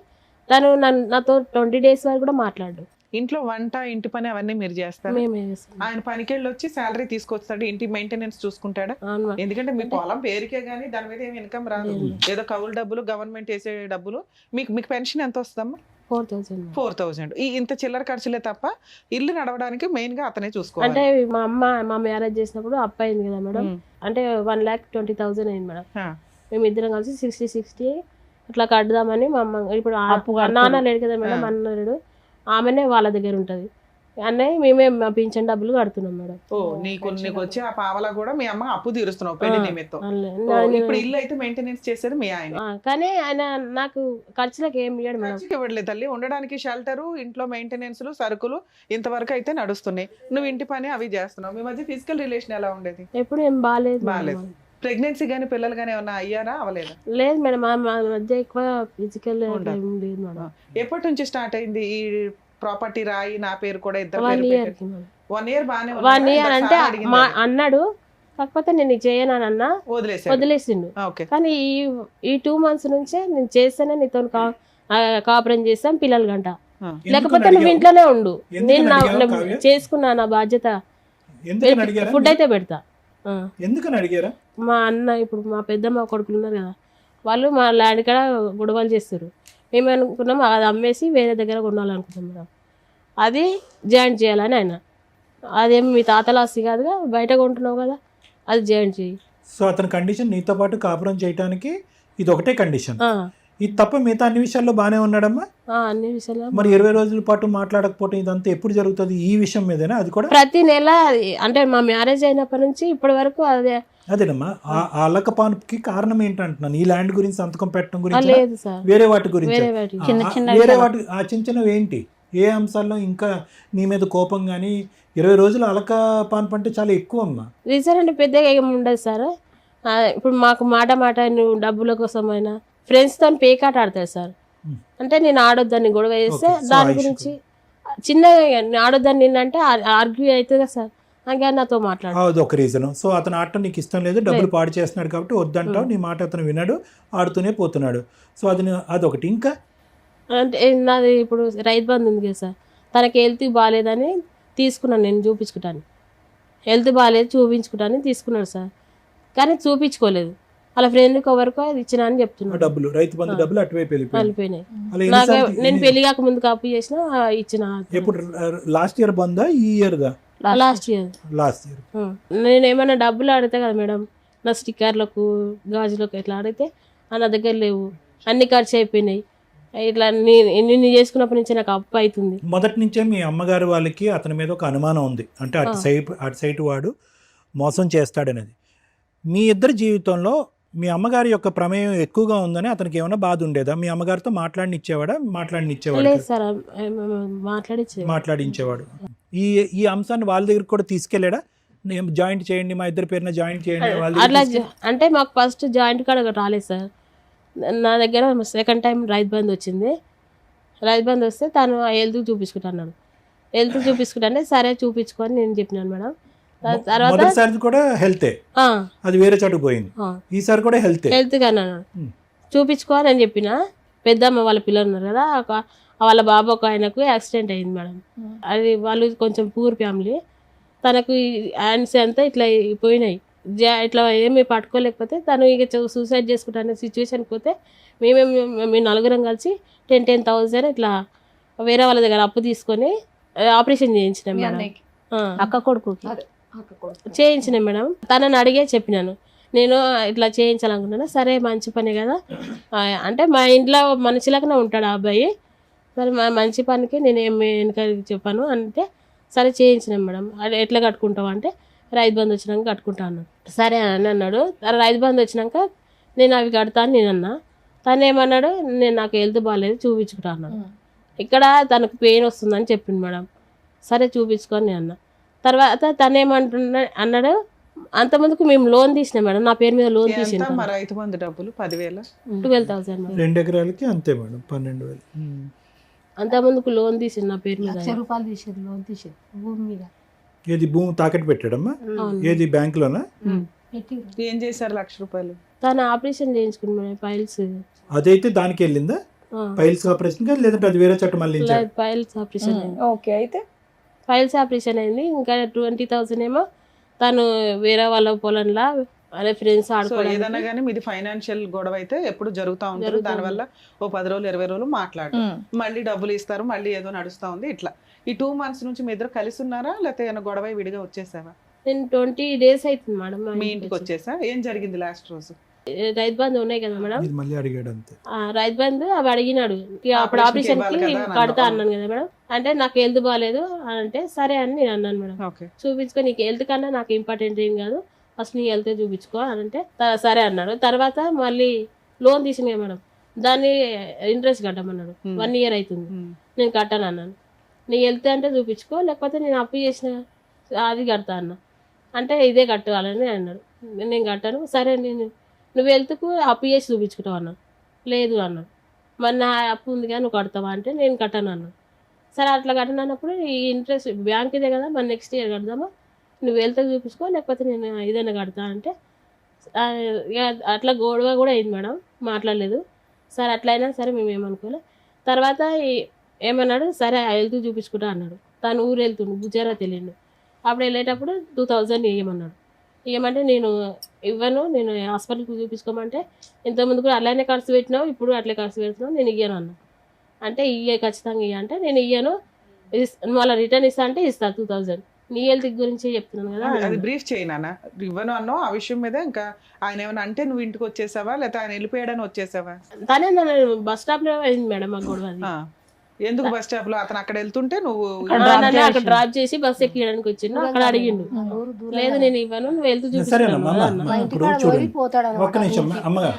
తను నాతో 20 days వరకు కూడా మాట్లాడు. ఇంట్లో వంట, ఇంటి పని అవన్నీ మీరు చేస్తారు? మేమే చేస్తాం. ఆయన పనికెళ్ళి వచ్చి శాలరీ తీసుకొస్తాడు, ఇంటి మెయింటెనెన్స్ చూసుకుంటాడా? అవును. ఎందుకంటే మీ పొలం పేరుకే గానీ దాని మీద ఏమి ఇన్కమ్ రాదు. ఏదో కౌలు డబ్బులు, గవర్నమెంట్ వేసే డబ్బులు. మీకు పెన్షన్ ఎంత వస్తుందమ్మా? 4,000. 4,000. ఇంత చిల్లర ఖర్చులే తప్ప ఇల్లు నడవడానికి మెయిన్ గా అతనే చూసుకోవాలి. అంటే మా మ్యారేజ్ చేసినప్పుడు అప్పు అయింది కదా మేడం, అంటే 1,20,000 అయింది మేడం. మేము ఇద్దరం కలిసి 60 అట్లా కడదామని మా అమ్మ ఇప్పుడు అప్పు కడుతున్నారు. నాన్న లేడు కదా మేడం, అన్న లేడు, ఆమెనే వాళ్ళ దగ్గర ఉంటది. అన్నయ్య మేమే మా పింఛన్ డబ్బులు కడుతున్నాం మేడం. ఓ నీకు వచ్చే ఆ పావలా కూడా మీ అమ్మ అప్పు తీరుస్తున్నావు పెళ్లి నిమిత్తం. ఓ, ఇప్పుడు ఇల్లు అయితే మెయింటెనెన్స్ చేసేది మీ ఆయన. కానీ ఆయన నాకు ఖర్చులకు ఏం ఇయ్యాడు మేడం. ఖర్చుకి ఇవ్వట్లేదు తల్లి, ఉండడానికి షెల్టరు, ఇంట్లో మెయింటెనెన్స్, సరుకులు ఇంతవరకు అయితే నడుస్తున్నాయి. నువ్వు ఇంటి పని అవి చేస్తున్నావు. మీ మధ్య ఫిజికల్ రిలేషన్ ఎలా ఉండేది? ఎప్పుడు ఏం బాగాలేదు బాగాలేదు. ప్రెగ్నెన్సీ గానీ పిల్లలు గానీ ఏమన్నా అయ్యారా అవలేదా? లేదు మేడం, మా మధ్య ఎక్కువ ఫిజికల్ ఏం లేదు మేడం. ఎప్పటి నుంచి స్టార్ట్ అయింది ఈ ప్రాపర్టీ రాయి నా పేరు కూడా ఇద్దరు 1 year కి 1 year బానే 1 year అంటే మా అన్నాడు, కాకపోతే నేను చేయను అని అన్నా, వదిలేసిండు. ఓకే. కానీ ఈ 2 months నుంచే నేను చేస్తేనే నీతో కాపురం చేస్తాం పిల్లలు గంట, లేకపోతే నువ్వు ఇంట్లోనే ఉండు, నేను చేసుకున్నా నా బాధ్యత, ఫుడ్ అయితే పెడతా. ఎందుకని అడిగారా? మా అన్న ఇప్పుడు మా పెద్దమ్మ కొడుకులు ఉన్నారు కదా, వాళ్ళు మా ల్యాండ్ కాడ గొడవలు చేస్తారు. మేము అనుకున్నాం అది అమ్మేసి వేరే దగ్గర కొనాలనుకుంటాం మేడం. అది జాయింట్ చేయాలని ఆయన, అదేం మీ తాతల ఆస్తి కాదుగా, బయట కొంటున్నావు కదా, అది జాయింట్ చేయి. సో అతని కండిషన్ నీతో పాటు కాపురం చేయడానికి ఇది ఒకటే కండిషన్. ఇది తప్ప మిగతా అన్ని విషయాల్లో బాగానే ఉన్నాడమ్మా? అన్ని విషయాలు. మరి 20 రోజుల పాటు మాట్లాడకపోవడం ఇదంతా ఎప్పుడు జరుగుతుంది? ఈ విషయం మీదేనా? అది కూడా ప్రతి నెల, అంటే మా మ్యారేజ్ అయినప్పటి నుంచి ఇప్పటి వరకు అదేనమ్మా. ఆ అల్లకపానుకి కారణం ఏంటంటున్నాను, ఈ ల్యాండ్ గురించి సంతకం పెట్టడం గురించి లేదు సార్, వేరే వాటి గురించి. వేరే వాటి వేరే వాటి ఆ చిన్న చిన్నవి ఏంటి? ఏ అంశాల్లో ఇంకా నీ మీద కోపం కానీ? 20 రోజులు అలకపాన్పు అంటే చాలా ఎక్కువ అమ్మా. రీజన్ అంటే పెద్దగా ఏమి ఉండదు సార్. ఇప్పుడు మాకు మాట నువ్వు డబ్బుల కోసమైనా ఫ్రెండ్స్తో పేకాట ఆడతాడు సార్. అంటే నేను ఆడొద్దని గొడవ చేస్తే దాని గురించి చిన్నగా ఆడొద్దని నిన్నంటే ఆర్గ్యూ అవుతుంది కదా సార్, అందుకని నాతో మాట్లాడు. అది ఒక రీజన్. సో అతను ఆడటం నీకు ఇష్టం లేదు, డబ్బులు పాడు చేస్తున్నాడు కాబట్టి వద్దంటావు, నీ మాట అతను విన్నాడు, ఆడుతూనే పోతున్నాడు. సో అదొకటి. ఇంకా అంటే నాది ఇప్పుడు రైతు బంధు ఉంది కదా సార్, తనకి హెల్త్ బాగాలేదని తీసుకున్నాను నేను చూపించుకుంటాను, హెల్త్ బాగాలేదు చూపించుకుంటాను తీసుకున్నాడు సార్, కానీ చూపించుకోలేదు. వాళ్ళ ఫ్రెండ్కి ఎవరికో అది ఇచ్చిన అని చెప్తున్నాను. డబ్బులు, రైతు బంధు డబ్బులు అటువైపు వెళ్ళిపోయినాయి. నాకు నేను పెళ్లి కాక ముందు కాపు చేసిన ఇచ్చిన. ఎప్పుడు? లాస్ట్ ఇయర్ బందా ఈ ఇయర్ దా? Last year. నేను ఏమైనా డబ్బులు అడితే కదా మేడం, నా స్టిక్కర్లకు గాజులకు ఇట్లా అడిగితే నా దగ్గర లేవు, అన్ని ఖర్చు అయిపోయినాయి. ఇట్లా నిన్ను చేసుకున్నప్పటి నుంచి నాకు అప్పు అవుతుంది. మొదటి నుంచే మీ అమ్మగారు వాళ్ళకి అతని మీద ఒక అనుమానం ఉంది, అంటే అటు సైడ్ వాడు మోసం చేస్తాడనేది. మీ ఇద్దరి జీవితంలో మీ అమ్మగారి యొక్క ప్రమేయం ఎక్కువగా ఉందని అతనికి ఏమైనా బాధ ఉండేదా? మీ అమ్మగారితో మాట్లాడినిచ్చేవాడు? లేదు సార్, మాట్లాడించేవాడు. ఈ అంశాన్ని వాళ్ళ దగ్గరికి కూడా తీసుకెళ్ళాడా? జాయింట్ చేయండి, మా ఇద్దరి పేరున జాయింట్ చేయండి అట్లా. అంటే మాకు ఫస్ట్ జాయింట్ కార్డు రాలేదు సార్, నా దగ్గర సెకండ్ టైం రైతు బంధు వచ్చింది. రైతు బంధు వస్తే తను హెల్త్ చూపించుకుంటున్నాడు, హెల్త్ చూపించుకుంటే సరే చూపించుకొని నేను చెప్పినాను మేడం. తర్వాత మొదటిసారి కూడా హెల్తే, అది వేరే చోటుకు పోయింది, ఈసారి కూడా హెల్త్ కన్నా చూపించుకోని అని చెప్పిన. పెద్దమ్మ వాళ్ళ పిల్లలు ఉన్నారు కదా, వాళ్ళ బాబు ఒక ఆయనకు యాక్సిడెంట్ అయింది మేడం. అది వాళ్ళు కొంచెం పూర్ ఫ్యామిలీ, తనకు హ్యాండ్స్ అంతా ఇట్లా పోయినాయి, ఇట్లా ఏమి పట్టుకోలేకపోతే తను ఇక సూసైడ్ చేసుకుంటానే సిచ్యువేషన్కి పోతే మేము నలుగురం కలిసి 10,000 ఇట్లా వేరే వాళ్ళ దగ్గర అప్పు తీసుకొని ఆపరేషన్ చేయించినాం మేడం. అక్క కొడుకు చేయించినాం మేడం. తనని అడిగే చెప్పినాను, నేను ఇట్లా చేయించాలనుకుంటున్నా. సరే మంచి పని కదా అంటే, మా ఇంట్లో మనిషిలాగానే ఉంటాడు ఆ అబ్బాయి, సరే మంచి పనికి నేను ఏం వెనక చెప్పాను అంటే సరే చేయించినాం మేడం. అది ఎట్లా కట్టుకుంటావు అంటే రైతు బంధు వచ్చినాక కట్టుకుంటా అన్నాడు. సరే అని అన్నాడు. రైతు బంధు వచ్చినాక నేను అవి కడతాను నేను అన్నా. తను ఏమన్నాడు, నేను నాకు హెల్త్ బాగాలేదు చూపించుకుంటా అన్నాడు. ఇక్కడ తనకు పెయిన్ వస్తుందని చెప్పింది మేడం. సరే చూపించుకొని నేను అన్నా. తర్వాత తను అన్నాడు, అంతమందుకు మేము లోన్ తీసినాం మేడం, నా పేరు మీద లోన్ తీసినాం. రైతు బంధు డబ్బులు 10,000, 12,000 2 ఎకరాలకి అంతే మేడం, 12,000. అంతమందుకు లోన్ తీసింది నా పేరు మీద. ₹1,00,000 తీసేది, లోన్ తీసేది భూమి మీద. ఏది భూమి తాకట్టు పెట్టాడమ్మా? ఏది బ్యాంకులోనా? ఏం చేశారు? ₹1,00,000. తను ఆపరేషన్ చేయించుకున్నాడు, పైల్స్. అదైతే దానికి వెళ్ళిందా? పైల్స్ ఆపరేషన్ కా, లేదంటే అది వేరే చోట మళ్ళీ? పైల్స్ ఆపరేషన్ అయింది. ఓకే, అయితే ఫైల్స్ ఆపరేషన్ అయింది. ఇంకా 20,000 ఏమో తను వేరే వాళ్ళ పొలంలో అదే ఫ్రెండ్స్ ఆడుకోవడం. ఏదైనా కానీ మీది ఫైనాన్షియల్ గొడవ అయితే ఎప్పుడు జరుగుతూ ఉంటుంది. దానివల్ల ఓ 10 రోజులు 20 రోజులు మాట్లాడు, మళ్ళీ డబ్బులు ఇస్తారు, మళ్ళీ ఏదో నడుస్తూ ఉంది. ఇట్లా ఈ 2 months నుంచి మీ ఇద్దరు కలిసి ఉన్నారా, లేకపోతే ఏమైనా గొడవ విడిగా వచ్చేసావా? నేను 20 days అవుతుంది మేడం మీ ఇంటికి వచ్చేసా. ఏం జరిగింది లాస్ట్ రోజు? రైతు బంధు ఉన్నాయి కదా మేడం, ఇది మళ్ళీ అడిగాడు అంతే. రైతు బంధు అవి అడిగినాడు. ఇక అప్పుడు ఆపరేషన్ కి ఇవ్వాలి కదా కడతా అన్నాను. అన్నాను కదా మేడం. అంటే నాకు హెల్త్ బాగాలేదు అని అంటే సరే అని నేను అన్నాను మేడం. ఓకే. చూపించుకో, నీకు హెల్త్ కన్నా నాకు ఇంపార్టెంట్ ఏం కాదు, ఫస్ట్ నీ హెల్త్ చూపించుకో అని అంటే సరే అన్నాడు. తర్వాత మళ్ళీ లోన్ తీసినా మేడం, దాన్ని ఇంట్రెస్ట్ కట్టమన్నాడు. 1 year అవుతుంది, నేను కట్టాను అన్నాను. నీ హెల్త్ అంటే చూపించుకో, లేకపోతే నేను అప్పు చేసిన అది కడతా అన్న. అంటే ఇదే కట్టాలని అన్నాడు. నేను కట్టాను. సరే నువ్వు హెల్త్కు అప్పు చేసి చూపించుకుంటావు అన్నాను. లేదు అన్నాడు. మరి నా అప్పు ఉంది కానీ నువ్వు కడతావా అంటే నేను కట్టాను అన్నాను. సరే అట్లా కట్టాను అన్నప్పుడు ఈ ఇంట్రెస్ట్ బ్యాంక్ ఇదే కదా, మరి నెక్స్ట్ ఇయర్ కడదామా, నువ్వు హెల్త్ చూపించుకో లేకపోతే నేను ఏదైనా కడతా అంటే ఇక అట్లా గొడవ కూడా అయింది మేడం, మాట్లాడలేదు. సరే అట్లా అయినా సరే మేము ఏమనుకోలే. తర్వాత ఏమన్నాడు, సరే హెల్త్ చూపించుకుంటా అన్నాడు. తను ఊరు వెళ్తుండు, గుజరాత్ వెళ్ళిండు. అప్పుడు వెళ్ళేటప్పుడు 2000 ఇవ్వమన్నాడు. ఇవ్వమంటే నేను ఇవ్వను, నేను హాస్పిటల్కి చూపించుకోమంటే ఇంతకుముందు కూడా అలానే ఖర్చు పెట్టినావు, ఇప్పుడు అట్లే ఖర్చు పెడుతున్నావు, నేను ఇయ్యను అన్నా. అంటే ఖచ్చితంగా ఇయ్య అంటే నేను ఇయ్యను, మళ్ళీ రిటర్న్ ఇస్తా అంటే ఇస్తా 2000, నీ హెల్త్ గురించి చెప్తున్నాను కదా. అది బ్రీఫ్ చేయనా, ఇవ్వను అన్నో ఆ విషయం మీద. ఇంకా ఆయన ఏమైనా అంటే నువ్వు ఇంటికి వచ్చేసావా, లేకపోతే ఆయన వెళ్ళిపోయాడని వచ్చేసావా? తనే నన్ను బస్ స్టాప్ లో అయింది మేడం ఆ గొడవ. అది ఎందుకు బస్ స్టాప్ లో అతను అక్కడ వెళ్తుంటే నువ్వు నన్ను అక్కడ డ్రాప్ చేసి బస్ ఎక్కడానికి వచ్చిండు. అక్కడ అడిగిండు, లేదు నేను ఇవ్వను, నువ్వు వెళ్తూ సరేనమ్మా చూపిస్తాను. ఇప్పుడు చూడండి ఒక్క నిమిషం అమ్మగా.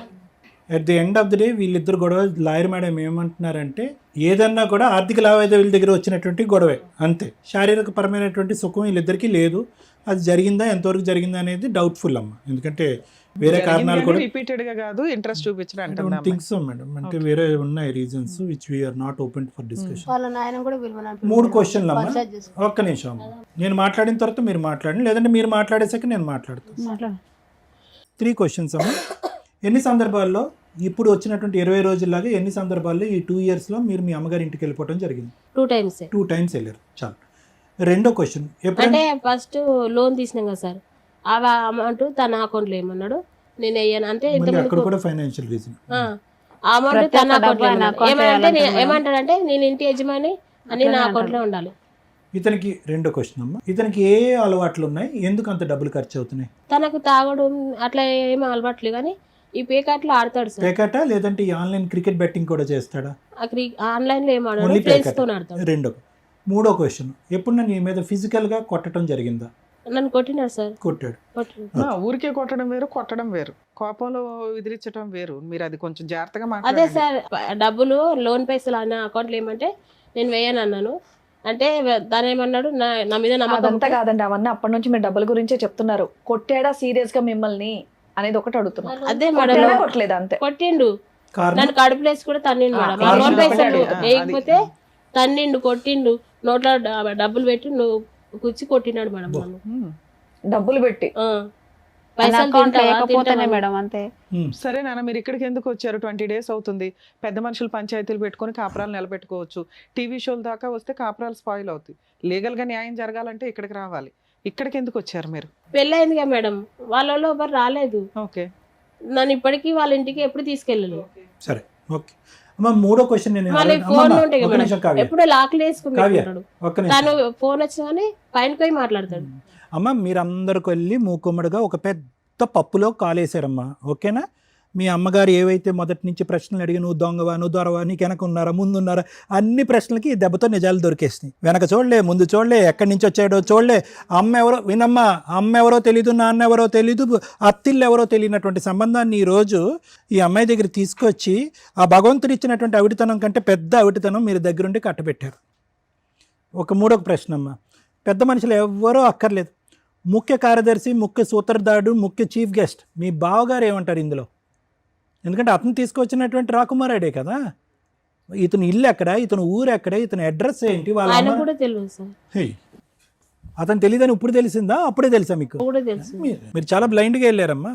At the end of the day వీళ్ళిద్దరు గొడవ, లాయర్ మేడం ఏమంటున్నారంటే ఏదన్నా కూడా ఆర్థిక లావాదేవీల దగ్గర వచ్చినటువంటి గొడవే అంతే, శారీరక పరమైనటువంటి సుఖం వీళ్ళిద్దరికీ లేదు. అది జరిగిందా, ఎంతవరకు జరిగిందా అనేది డౌట్ఫుల్ అమ్మ, ఎందుకంటే వేరే కారణాలు కూడా రిపీటెడ్ గా కాదు ఇంట్రెస్ట్ చూపించడం థింగ్స్ మేడం, అంటే వేరే ఉన్నాయి reasons which we are not open for discussion. వాళ్ళ నాయన కూడా పిలవనంటున్నాడు. 3 క్వశ్చన్లు అమ్మ, ఒక్క నిమిషం అమ్మ. నేను మాట్లాడిన తర్వాత మీరు మాట్లాడండి, లేదంటే మీరు మాట్లాడేసాక నేను మాట్లాడతాను. 3 క్వశ్చన్స్ అమ్మ. ఎన్ని సందర్భాల్లో ఇప్పుడు వచ్చినటువంటి 20 రోజుల్లాగా ఎన్ని సందర్భాల్లో ఈ 2 years లో మీరు మీ అమ్మగారి ఇంటికి వెళ్ళిపోవడం జరిగింది? 2 times. 2 times వెళ్ళారు, చాలు. రెండో క్వశ్చన్, అంటే ఫస్ట్ లోన్ తీసినాం కదా సార్, ఆ అమౌంట్ తన అకౌంట్లో ఏమన్నాడు, నేను అయ్యాను అంటే అక్కడ కూడా ఫైనాన్షియల్ రీజన్, అమౌంట్ తన అకౌంట్లో ఏమంటాడంటే నేను ఇంటి యజమాని అని నా అకౌంట్లో ఉండాలి. ఇతనికి రెండో క్వశ్చన్ అమ్మ, ఇతనికి ఏ అలవాట్లు ఉన్నాయి, ఎందుకు అంత డబ్బులు ఖర్చు అవుతున్నాయి? తనకు తాగడం అట్లా ఏమీ అలవాట్లేదు, కానీ ఈ పేకాట్లో ఆడతాడు సార్. పేకాట లేదంటే ఈ ఆన్లైన్ క్రికెట్ బెట్టింగ్ కూడా చేస్తాడా? ఆన్లైన్ లో ఏం ఆడాడు, ఓన్లీ ఫ్రెండ్స్ తో ఆడతాడు. రెండో. మూడో క్వశ్చన్, ఎప్పుడు నీ మీద ఫిజికల్ గా కొట్టడం జరిగిందా? నన్ను కొట్టినాడు సార్. కొట్టాడు. ఊరికే కొట్టడం వేరు, కొట్టడం వేరు, కోపంలో విదిరించడం వేరు. మీరు అది కొంచెం జాగ్రత్తగా అదే మాట్లాడండి. సార్, డబ్బులు లోన్ పైసలు అన్న అకౌంట్లో ఏమంటే నేను వేయను అన్నాను. అంటే తను ఏమన్నాడు, నా మీద నమ్మకం. అదంతా కాదండి, అవన్నీ అప్పటి నుంచి మీరు డబ్బుల గురించే చెప్తున్నారు. కొట్టాడా సీరియస్ గా మిమ్మల్ని అనేది ఒకటి అడుగుతున్నారు. అదే కొట్టాడా, మేడం, కొట్టలేదు అంతే. కొట్టిండు. కారణం? నన్ను కడుపులేసి కూడా తన్నిండు మేడం. ఆ కారణం లోన్ పైసలు ఒకటే. వేయకపోతే తన్నిండు, కొట్టిండు, నోట్లో డబ్బులు పెట్టి నువ్వు కుచ్చి కొట్టినాడు మేడం నన్ను. డబ్బులు పెట్టి పైసలు తింటావా? లేకపోతేనే తింటావా? మేడం అంతే. సరే నాన్న, మీరు ఇక్కడికి ఎందుకు వచ్చారు? 20 days అవుతుంది. పెద్ద మనుషులు పంచాయతీలు పెట్టుకొని కాపురాలు నిలబెట్టుకోవచ్చు. టీవీ షోల దాకా వస్తే కాపురాలు స్పాయిల్ అవుతాయి. లీగల్ గా న్యాయం జరగాలంటే ఇక్కడికి రావాలి. ఇక్కడికి ఎందుకు వచ్చారు మీరు? పెళ్ళయిందిగా మేడం, వాళ్ళలో ఎవరు రాలేదు. ఓకే. నన్ను ఇప్పటికీ వాళ్ళ ఇంటికి ఎప్పుడు తీసుకెళ్ళలేదు. సరే, ఓకే అమ్మ. మూడో క్వశ్చన్ నేను మళ్ళీ అడగను. ఫోన్ అమ్మమ్మ, ఉంటాయి ఒక్క మేడం, నిమిషం కావ్య. ఎప్పుడో లాక్లు కావ్య, వేసుకుంటాడు. ఒక్క నిమిషం. తను ఫోన్ వచ్చినా కానీ పైన పోయి మాట్లాడతాడు. అమ్మ, మీరందరికి వెళ్ళి మూకుమ్మడిగా ఒక పెద్ద పప్పులో కాలేశారమ్మా, ఓకేనా? మీ అమ్మగారు ఏవైతే మొదటి నుంచి ప్రశ్నలు అడిగి నువ్వు దొంగవా, నువ్వు దొరవా, నీకు వెనక ఉన్నారా, ముందు ఉన్నారా, అన్ని ప్రశ్నలకి ఈ దెబ్బతో నిజాలు దొరికేసినాయి. వెనక చూడలే, ముందు చూడలే, ఎక్కడి నుంచి వచ్చాడో చూడలే. అమ్మ ఎవరో వినమ్మా, అమ్మ ఎవరో తెలీదు, నాన్న ఎవరో తెలీదు, అత్తిళ్ళు ఎవరో తెలియనటువంటి సంబంధాన్ని ఈరోజు ఈ అమ్మాయి దగ్గర తీసుకొచ్చి ఆ భగవంతుడు ఇచ్చినటువంటి అవిటితనం కంటే పెద్ద అవిటితనం మీరు దగ్గరుండి కట్టబెట్టారు. ఒక మూడో ప్రశ్న అమ్మ, పెద్ద మనుషులు ఎవరో అక్కర్లేదు, ముఖ్య కార్యదర్శి, ముఖ్య సూత్రధారుడు, ముఖ్య చీఫ్ గెస్ట్ మీ బావగారు ఏమంటారు ఇందులో? ఎందుకంటే అతను తీసుకొచ్చినటువంటి రాకుమారాడే కదా. ఇతను ఇల్లు ఎక్కడ, ఇతను ఊరు ఎక్కడ, ఇతని అడ్రస్ ఏంటి, వాళ్ళ ఆయన అమ్మ- కూడా తెలియదు సార్. హే, అతను తెలియదని ఇప్పుడు తెలిసిందా, అప్పుడే తెలుసా మీకు? కూడా తెలుసు. మీరు చాలా బ్లైండ్గా వెళ్ళారమ్మా.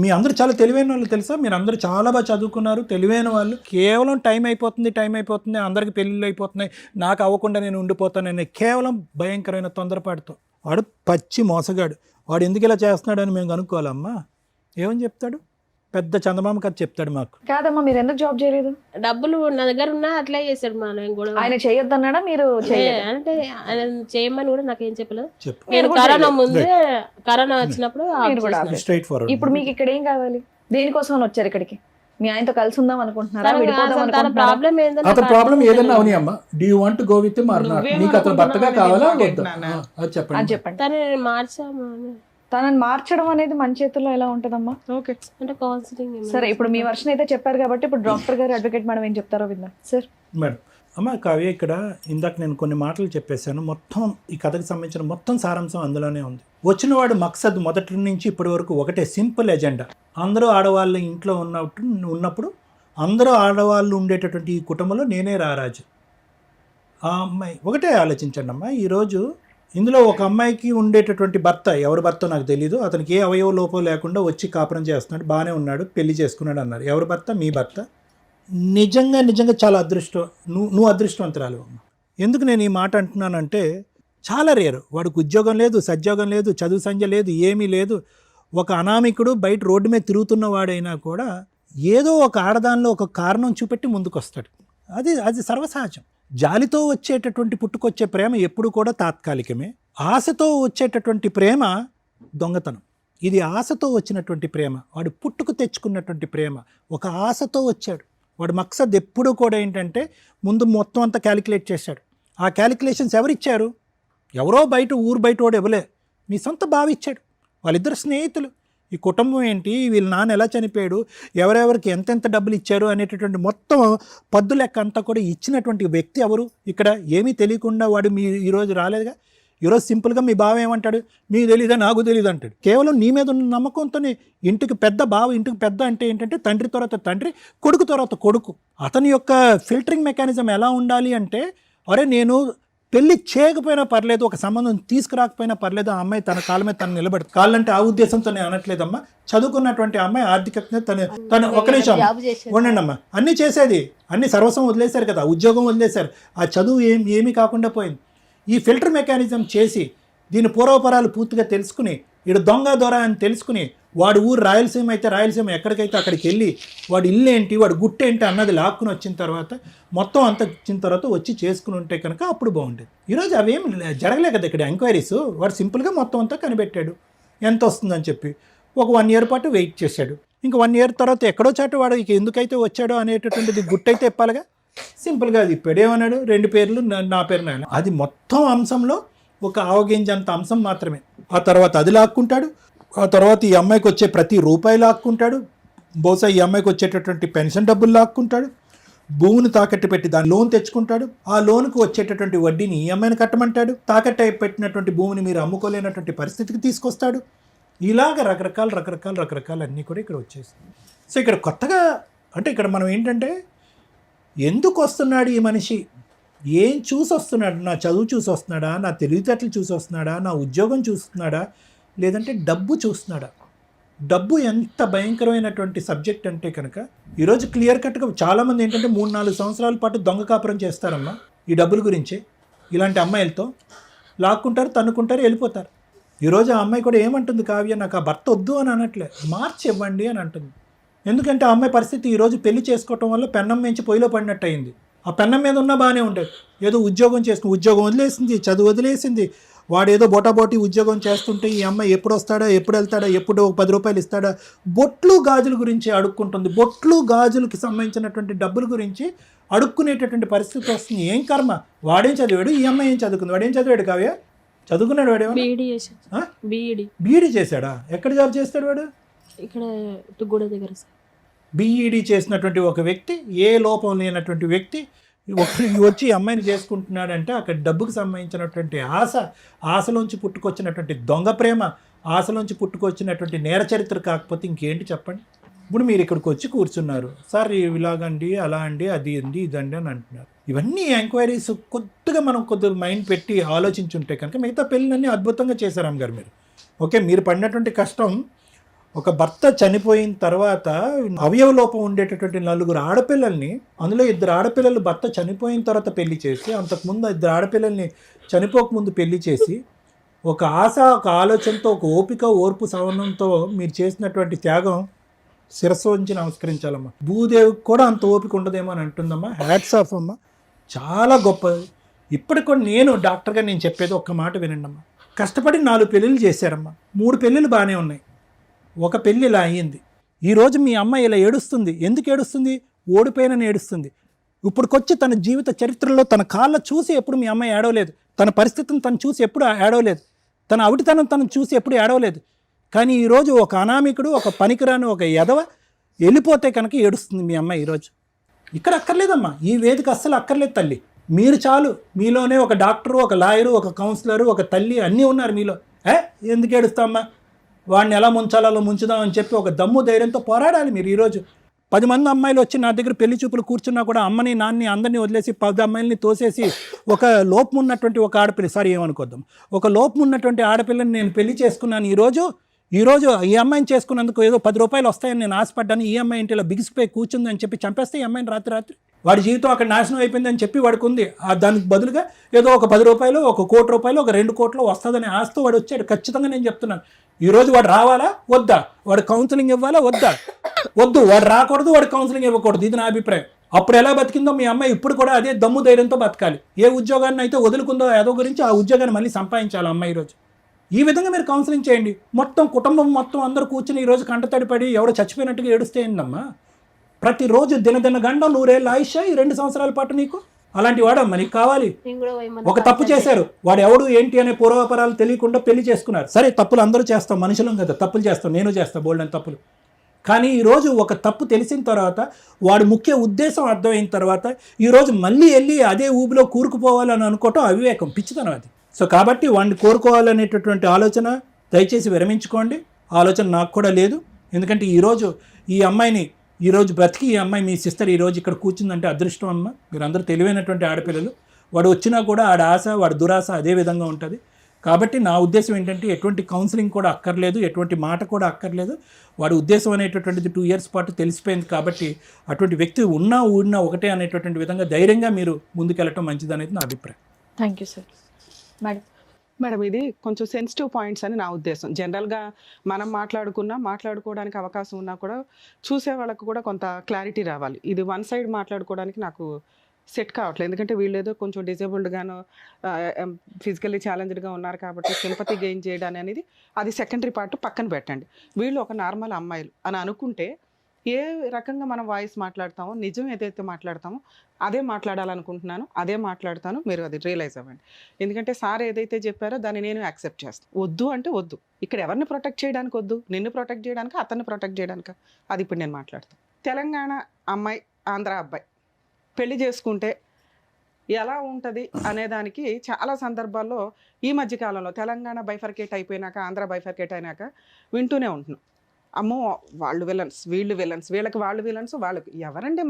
మీ అందరూ చాలా తెలివైన వాళ్ళు తెలుసా, మీరు అందరూ చాలా బాగా చదువుకున్నారు, తెలివైన వాళ్ళు. కేవలం టైం అయిపోతుంది, అందరికి పెళ్ళిళ్ళు అయిపోతున్నాయి, నాకు అవ్వకుండా నేను ఉండిపోతానని కేవలం భయంకరమైన తొందరపాటుతో. వాడు పచ్చి మోసగాడు. వాడు ఎందుకు ఇలా చేస్తున్నాడని మేము కనుక్కోవాలమ్మా. ఏమని చెప్తాడు? పెద్ద చందమామ కథ చెప్తాడు మాకు. కాదమ్మా, మీరు ఎందుకు జాబ్ చేయలేదు? డబ్బులు నా దగ్గర ఉన్నా అట్లా చేశాడు మా ఆయన కూడా. ఆయన చేయొద్దన్నాడా, మీరు చేయలేదు? అంటే ఆయన చేయమని కూడా నాకేం చెప్పలేదు. చెప్పు. నేను కరోనా ముందే, కరోనా వచ్చినప్పుడు ఆఫ్ మీరు కూడా చేసిన. Straight forward. ఇప్పుడు మీకు ఇక్కడ ఏం కావాలి? దేనికోసం అని వచ్చారు ఇక్కడికి? మీ ఆయనతో కలిసి ఉందాం అనుకుంటున్నారా, విడిపోదాం తన అనుకుంటున్నారా? ప్రాబ్లం ఏంటంటే అతని ప్రాబ్లం ఏదైనా అవని అమ్మ, do you want go with him or not? నువ్వేం నీకు అతను భర్తగా అనుకుంటున్నావు కావాలా అనేది వద్దా? నాన్న. అది అని చెప్పండి. చెప్పండి. తను మార్చాము అని. తనని మార్చడం అనేది మన చేతుల్లో ఎలా ఉంటదమ్మా? ఓకే అంటే కౌన్సిలింగ్ సరే, ఇప్పుడు మీ వర్షన్ అయితే చెప్పారు కాబట్టి ఇప్పుడు డాక్టర్ గారు, అడ్వకేట్ మేడం ఏం చెప్తారో విందాం సార్. మేడం, అమ్మ కావ్య, ఇక్కడ ఇందాక నేను కొన్ని మాటలు చెప్పేశాను. మొత్తం ఈ కథకు సంబంధించిన మొత్తం సారాంశం అందులోనే ఉంది. వచ్చినవాడు మక్సద్ మొదటి నుంచి ఇప్పటి వరకు ఒకటే సింపుల్ ఎజెండా. అందరూ ఆడవాళ్ళు ఇంట్లో ఉన్నప్పుడు అందరూ ఆడవాళ్ళు ఉండేటటువంటి ఈ కుటుంబంలో నేనే రారాజు. ఆ అమ్మాయి ఒకటే ఆలోచించండి అమ్మా. ఈరోజు ఇందులో ఒక అమ్మాయికి ఉండేటటువంటి భర్త, ఎవరి భర్త నాకు తెలీదు, అతనికి ఏ అవయవ లోపం లేకుండా వచ్చి కాపురం చేస్తున్నాడు, బాగానే ఉన్నాడు, పెళ్లి చేసుకున్నాడు అన్నారు. ఎవరి భర్త? మీ భర్త. నిజంగా చాలా అదృష్టం. నువ్వు అదృష్టవంతురాలు అమ్మ. ఎందుకు నేను ఈ మాట అంటున్నానంటే, చాలా రేరు. వాడికి ఉద్యోగం లేదు, సద్యోగం లేదు, చదువు సంధ్య లేదు, ఏమీ లేదు. ఒక అనామికుడు బయట రోడ్డు మీద తిరుగుతున్న వాడైనా కూడా ఏదో ఒక ఆడదానిలో ఒక కారణం చూపెట్టి ముందుకు వస్తాడు. అది సర్వసహజం. జాలితో వచ్చేటటువంటి పుట్టుకొచ్చే ప్రేమ ఎప్పుడు కూడా తాత్కాలికమే. ఆశతో వచ్చేటటువంటి ప్రేమ దొంగతనం. ఇది ఆశతో వచ్చినటువంటి ప్రేమ. వాడు పుట్టుకు తెచ్చుకున్నటువంటి ప్రేమ. ఒక ఆశతో వచ్చాడు. వాడు మక్సద్ ఎప్పుడూ కూడా ఏంటంటే ముందు మొత్తం అంతా క్యాలిక్యులేట్ చేశాడు. ఆ క్యాలిక్యులేషన్స్ ఎవరిచ్చారు? ఎవరో ఊరు బయట వాడు ఇవ్వలే, మీ సొంత బావ ఇచ్చాడు. వాళ్ళిద్దరు స్నేహితులు. ఈ కుటుంబం ఏంటి, వీళ్ళ నాన్న ఎలా చనిపోయాడు, ఎవరెవరికి ఎంతెంత డబ్బులు ఇచ్చారు అనేటటువంటి మొత్తం పద్దు లెక్క అంతా కూడా ఇచ్చినటువంటి వ్యక్తి ఎవరు? ఇక్కడ ఏమీ తెలియకుండా వాడు మీ ఈరోజు రాలేదుగా. ఈరోజు సింపుల్గా మీ బావ ఏమంటాడు? మీకు తెలీదా, నాకు తెలీదు అంటాడు. కేవలం నీ మీద ఉన్న నమ్మకంతోనే. ఇంటికి పెద్ద బావ, ఇంటికి పెద్ద అంటే ఏంటంటే తండ్రి తర్వాత తండ్రి, కొడుకు తర్వాత కొడుకు. అతని యొక్క ఫిల్టరింగ్ మెకానిజం ఎలా ఉండాలి అంటే, అరే నేను పెళ్లి చేయకపోయినా పర్లేదు, ఒక సంబంధం తీసుకురాకపోయినా పర్లేదు, ఆ అమ్మాయి తన కాళ్ళ మీద తను నిలబెడుతుంది. కాళ్ళంటే ఆ ఉద్దేశంతో నేను అనట్లేదమ్మా. చదువుకున్నటువంటి అమ్మాయి ఆర్థికంగా తను ఒక నిమిషం ఉండండి అమ్మా. అన్నీ చేసేది, అన్ని సర్వస్వం వదిలేశారు కదా, ఉద్యోగం వదిలేశారు, ఆ చదువు ఏమీ కాకుండా పోయింది. ఈ ఫిల్టర్ మెకానిజం చేసి దీని పూర్వపరాలు పూర్తిగా తెలుసుకుని, ఇడు దొంగ దొర అని తెలుసుకుని, వాడు ఊరు రాయలసీమ అయితే రాయలసీమ ఎక్కడికైతే అక్కడికి వెళ్ళి వాడు ఇల్లు ఏంటి, వాడు గుట్టు ఏంటి అన్నది లాక్కుని వచ్చిన తర్వాత, మొత్తం అంతా ఇచ్చిన తర్వాత వచ్చి చేసుకుని ఉంటే కనుక అప్పుడు బాగుండేది. ఈరోజు అవేం జరగలే కదా ఇక్కడ ఎంక్వైరీస్. వాడు సింపుల్గా మొత్తం అంతా కనిపెట్టాడు, ఎంత వస్తుందని చెప్పి. ఒక 1 year పాటు వెయిట్ చేశాడు. ఇంకా 1 year తర్వాత ఎక్కడో చాటు వాడు ఇక ఎందుకైతే వచ్చాడో అనేటటువంటిది గుట్టయితే ఇప్పాలిగా. సింపుల్గా అది ఇప్పాడు. ఏమన్నాడు? 2 పేర్లు, నా పేరు నాయన. అది మొత్తం అంశంలో ఒక ఆవగింజంత అంశం మాత్రమే. ఆ తర్వాత అది లాక్కుంటాడు. ఆ తర్వాత ఈ అమ్మాయికి వచ్చే ప్రతి రూపాయి లాక్కుంటాడు. బహుశా ఈ అమ్మాయికి వచ్చేటటువంటి పెన్షన్ డబ్బులు లాక్కుంటాడు. భూమిని తాకట్టు పెట్టి దాని లోన్ తెచ్చుకుంటాడు. ఆ లోన్కు వచ్చేటటువంటి వడ్డీని ఈ అమ్మాయిని కట్టమంటాడు. తాకట్టు పెట్టినటువంటి భూమిని మీరు అమ్ముకోలేనటువంటి పరిస్థితికి తీసుకొస్తాడు. ఇలాగ రకరకాలు అన్నీ కూడా ఇక్కడ వచ్చేస్తాయి. సో ఇక్కడ కొత్తగా అంటే ఇక్కడ మనం ఏంటంటే, ఎందుకు వస్తున్నాడు ఈ మనిషి, ఏం చూసి వస్తున్నాడు? నా చదువు చూసి వస్తున్నాడా, నా తెలివితేటలు చూసి వస్తున్నాడా, నా ఉద్యోగం చూస్తున్నాడా, లేదంటే డబ్బు చూస్తున్నాడా? డబ్బు ఎంత భయంకరమైనటువంటి సబ్జెక్ట్ అంటే కనుక ఈరోజు క్లియర్ కట్గా చాలామంది ఏంటంటే 3-4 సంవత్సరాల పాటు దొంగ కాపురం చేస్తారమ్మా ఈ డబ్బుల గురించే. ఇలాంటి అమ్మాయిలతో లాక్కుంటారు, తన్నుకుంటారు, వెళ్ళిపోతారు. ఈరోజు ఆ అమ్మాయి కూడా ఏమంటుంది? కావ్య, నాకు ఆ భర్త వద్దు అని అనట్లే, మార్చి ఇవ్వండి అని అంటుంది. ఎందుకంటే ఆ అమ్మాయి పరిస్థితి ఈరోజు పెళ్లి చేసుకోవటం వల్ల పెన్నం మించి పొయ్యిలో పడినట్టు అయింది. ఆ పెన్నం మీద ఉన్నా బాగానే ఉండేది. ఏదో ఉద్యోగం చేసుకుని ఉద్యోగం వదిలేసింది, చదువు వదిలేసింది. వాడేదో బోటాబోటీ ఉద్యోగం చేస్తుంటే ఈ అమ్మాయి ఎప్పుడు వస్తాడా, ఎప్పుడు వెళ్తాడా, ఎప్పుడు 10 రూపాయలు ఇస్తాడా, బొట్లు గాజుల గురించి అడుక్కుంటుంది. బొట్లు గాజులకి సంబంధించినటువంటి డబ్బుల గురించి అడుక్కునేటటువంటి పరిస్థితి వస్తుంది. ఏం కర్మ, వాడేం చదివాడు, ఈ అమ్మాయి ఏం చదువుకుంది? వాడేం చదివాడు కావ్య? చదువుకున్నాడు వాడేమో? బీఈడీ చేశాడా? ఎక్కడ జాబ్ చేస్తాడు వాడు? ఇక్కడ తుగ్గూడ దగ్గర సార్. బీఈడీ చేసినటువంటి ఒక వ్యక్తి, ఏ లోపం లేనటువంటి వ్యక్తి వచ్చి అమ్మాయిని చేసుకుంటున్నాడంటే అక్కడ డబ్బుకు సంబంధించినటువంటి ఆశలోంచి పుట్టుకొచ్చినటువంటి దొంగ ప్రేమ, ఆశలోంచి పుట్టుకొచ్చినటువంటి నేర చరిత్ర కాకపోతే ఇంకేంటి చెప్పండి. ఇప్పుడు మీరు ఇక్కడికి వచ్చి కూర్చున్నారు, సార్ ఇలాగండి, అలా అండి, అది అండి, ఇదండి అని అంటున్నారు. ఇవన్నీ ఎంక్వైరీస్ కొద్దిగా మనం మైండ్ పెట్టి ఆలోచించుంటే కనుక మిగతా పెళ్ళినన్నీ అద్భుతంగా చేశారు అమ్మగారు మీరు. ఓకే, మీరు పడినటువంటి కష్టం, ఒక భర్త చనిపోయిన తర్వాత అవయవ లోపం ఉండేటటువంటి 4 ఆడపిల్లల్ని, అందులో 2 ఆడపిల్లలు భర్త చనిపోయిన తర్వాత పెళ్లి చేసి, అంతకుముందు 2 ఆడపిల్లల్ని చనిపోకముందు పెళ్లి చేసి, ఒక ఆశ, ఒక ఆలోచనతో, ఒక ఓపిక, ఓర్పు, సహనంతో మీరు చేసినటువంటి త్యాగం శిరస్సు ఉంచి నమస్కరించాలమ్మా. భూదేవికి కూడా అంత ఓపిక ఉండదేమో అని అంటుందమ్మా. హ్యాట్స్ ఆఫ్ అమ్మా, చాలా గొప్పది. ఇప్పటికి కూడా నేను డాక్టర్గా నేను చెప్పేది ఒక్క మాట వినండి అమ్మా. కష్టపడి 4 పెళ్ళిళ్ళు చేశారమ్మా. 3 పెళ్ళిళ్ళు బాగానే ఉన్నాయి, ఒక పెళ్ళి ఇలా అయ్యింది. ఈరోజు మీ అమ్మాయి ఇలా ఏడుస్తుంది. ఎందుకు ఏడుస్తుంది? ఓడిపోయినని ఏడుస్తుంది. ఇప్పుడుకొచ్చి తన జీవిత చరిత్రలో తన కాళ్ళ చూసి ఎప్పుడు మీ అమ్మాయి ఏడవలేదు. తన పరిస్థితిని తను చూసి ఎప్పుడు ఏడవలేదు. తన అవిటితనం తను చూసి ఎప్పుడు ఏడవలేదు. కానీ ఈరోజు ఒక అనామికుడు, ఒక పనికిరాని ఒక ఎదవ వెళ్ళిపోతే కనుక ఏడుస్తుంది మీ అమ్మాయి ఈరోజు. ఇక్కడ అక్కర్లేదమ్మా, ఈ వేదిక అస్సలు అక్కర్లేదు తల్లి. మీరు చాలు. మీలోనే ఒక డాక్టరు, ఒక లాయరు, ఒక కౌన్సిలరు, ఒక తల్లి అన్నీ ఉన్నారు మీలో. ఎందుకు ఏడుస్తామమ్మా, వాడిని ఎలా ముంచాలో అలా ముంచుదాం అని చెప్పి ఒక దమ్ము ధైర్యంతో పోరాడాలి మీరు. ఈరోజు 10 మంది అమ్మాయిలు వచ్చి నా దగ్గర పెళ్లి చూపులు కూర్చున్నా కూడా అమ్మని నాన్ని అందరినీ వదిలేసి 10 అమ్మాయిలని తోసేసి ఒక లోపం ఉన్నటువంటి ఒక ఆడపిల్ల, సారీ ఏమనుకోద్దాం, ఒక లోపం ఉన్నటువంటి ఆడపిల్లని నేను పెళ్లి చేసుకున్నాను. ఈరోజు ఈ అమ్మాయిని చేసుకున్నందుకు ఏదో 10 రూపాయలు వస్తాయని నేను ఆశపడ్డాను. ఈ అమ్మాయి ఇంటిలో బిగిసిపోయి కూర్చుందని చెప్పి చంపేస్తే ఈ అమ్మాయిని రాత్రి వాడి జీవితం అక్కడ నాశనం అయిపోయిందని చెప్పి వాడికి ఉంది. దానికి బదులుగా ఏదో ఒక 10 రూపాయలు, ఒక 1 కోటి రూపాయలు, ఒక 2 కోట్లు వస్తుందని ఆశతో వాడు వచ్చాడు. ఖచ్చితంగా నేను చెప్తున్నాను. ఈరోజు వాడు రావాలా వద్దా? వాడు కౌన్సిలింగ్ ఇవ్వాలా వద్దా? వద్దు. వాడు రాకూడదు, వాడు కౌన్సిలింగ్ ఇవ్వకూడదు. ఇది నా అభిప్రాయం. అప్పుడు ఎలా బతికిందో మీ అమ్మాయి ఇప్పుడు కూడా అదే దమ్ము ధైర్యంతో బతకాలి. ఏ ఉద్యోగాన్ని అయితే వదులుకుందో ఏదో గురించి ఆ ఉద్యోగాన్ని మళ్ళీ సంపాదించాలి అమ్మాయి ఈరోజు. ఈ విధంగా మీరు కౌన్సిలింగ్ చేయండి. మొత్తం కుటుంబం మొత్తం అందరూ కూర్చుని ఈరోజు కంటతడిపడి ఎవడో చచ్చిపోయినట్టుగా ఏడుస్తే ఏందమ్మా? ప్రతిరోజు దినదిన గండం 100 ఏళ్ళ ఆయుష ఈ 2 సంవత్సరాల పాటు నీకు. అలాంటి వాడమ్మా నీకు కావాలి. ఒక తప్పు చేశారు, వాడు ఎవడు ఏంటి అనే పూర్వాపరాలు తెలియకుండా పెళ్లి చేసుకున్నారు. సరే, తప్పులు అందరూ చేస్తాం, మనుషులం కదా, తప్పులు చేస్తాం, నేను చేస్తాను బోల్డ్ అని తప్పులు. కానీ ఈరోజు ఒక తప్పు తెలిసిన తర్వాత, వాడి ముఖ్య ఉద్దేశం అర్థమైన తర్వాత ఈరోజు మళ్ళీ వెళ్ళి అదే ఊబిలో కూరుకుపోవాలని అనుకోవటం అవివేకం, పిచ్చితనం అది. సో కాబట్టి వాడిని కోరుకోవాలనేటటువంటి ఆలోచన దయచేసి విరమించుకోండి. ఆలోచన నాకు కూడా లేదు. ఎందుకంటే ఈరోజు ఈ అమ్మాయిని ఈరోజు బ్రతికి ఈ అమ్మాయి మీ సిస్టర్ ఈరోజు ఇక్కడ కూర్చుందంటే అదృష్టం అమ్మ. మీరందరూ తెలివైనటువంటి ఆడపిల్లలు. వాడు వచ్చినా కూడా ఆడ ఆశ, వాడి దురాశ అదే విధంగా ఉంటుంది. కాబట్టి నా ఉద్దేశం ఏంటంటే ఎటువంటి కౌన్సిలింగ్ కూడా అక్కర్లేదు, ఎటువంటి మాట కూడా అక్కర్లేదు. వాడి ఉద్దేశం అనేటటువంటిది 2 ఇయర్స్ పాటు తెలిసిపోయింది. కాబట్టి అటువంటి వ్యక్తి ఉన్నా ఊడినా ఒకటే అనేటటువంటి విధంగా ధైర్యంగా మీరు ముందుకెళ్ళటం మంచిది అనేది నా అభిప్రాయం. Thank you sir. మేడం, ఇది కొంచెం సెన్సిటివ్ పాయింట్స్ అని నా ఉద్దేశం. జనరల్గా మనం మాట్లాడుకోవడానికి అవకాశం ఉన్నా కూడా చూసే వాళ్ళకు కూడా కొంత క్లారిటీ రావాలి. ఇది వన్ సైడ్ మాట్లాడుకోవడానికి నాకు సెట్ కావట్లేదు. ఎందుకంటే వీళ్ళు ఏదో కొంచెం డిజేబుల్డ్గాను, ఫిజికల్లీ ఛాలెంజ్డ్గా ఉన్నారు కాబట్టి సింపతి గెయిన్ చేయడం అనేది అది సెకండరీ పార్ట్ పక్కన పెట్టండి. వీళ్ళు ఒక నార్మల్ అమ్మాయిలు అని అనుకుంటే ఏ రకంగా మనం వాయిస్ మాట్లాడతామో, నిజం ఏదైతే మాట్లాడతామో అదే మాట్లాడాలనుకుంటున్నాను, అదే మాట్లాడతాను. మీరు అది రియలైజ్ అవ్వండి. ఎందుకంటే సార్ ఏదైతే చెప్పారో దాన్ని నేను యాక్సెప్ట్ చేస్తాను. వద్దు అంటే వద్దు. ఇక్కడ ఎవరిని ప్రొటెక్ట్ చేయడానికి వద్దు, నిన్ను ప్రొటెక్ట్ చేయడానికి, అతన్ని ప్రొటెక్ట్ చేయడానికి, అది ఇప్పుడు నేను మాట్లాడతాను. తెలంగాణ అమ్మాయి, ఆంధ్ర అబ్బాయి పెళ్లి చేసుకుంటే ఎలా ఉంటుంది అనేదానికి చాలా సందర్భాల్లో ఈ మధ్యకాలంలో తెలంగాణ బైఫర్కేట్ అయిపోయినాక, ఆంధ్ర బైఫర్కేట్ అయినాక వింటూనే ఉంటున్నాం. అమ్మో వాళ్ళు విలన్స్, వీళ్ళు విలన్స్, వీళ్ళకి వాళ్ళు విలన్స్, వాళ్ళకి ఎవరండి?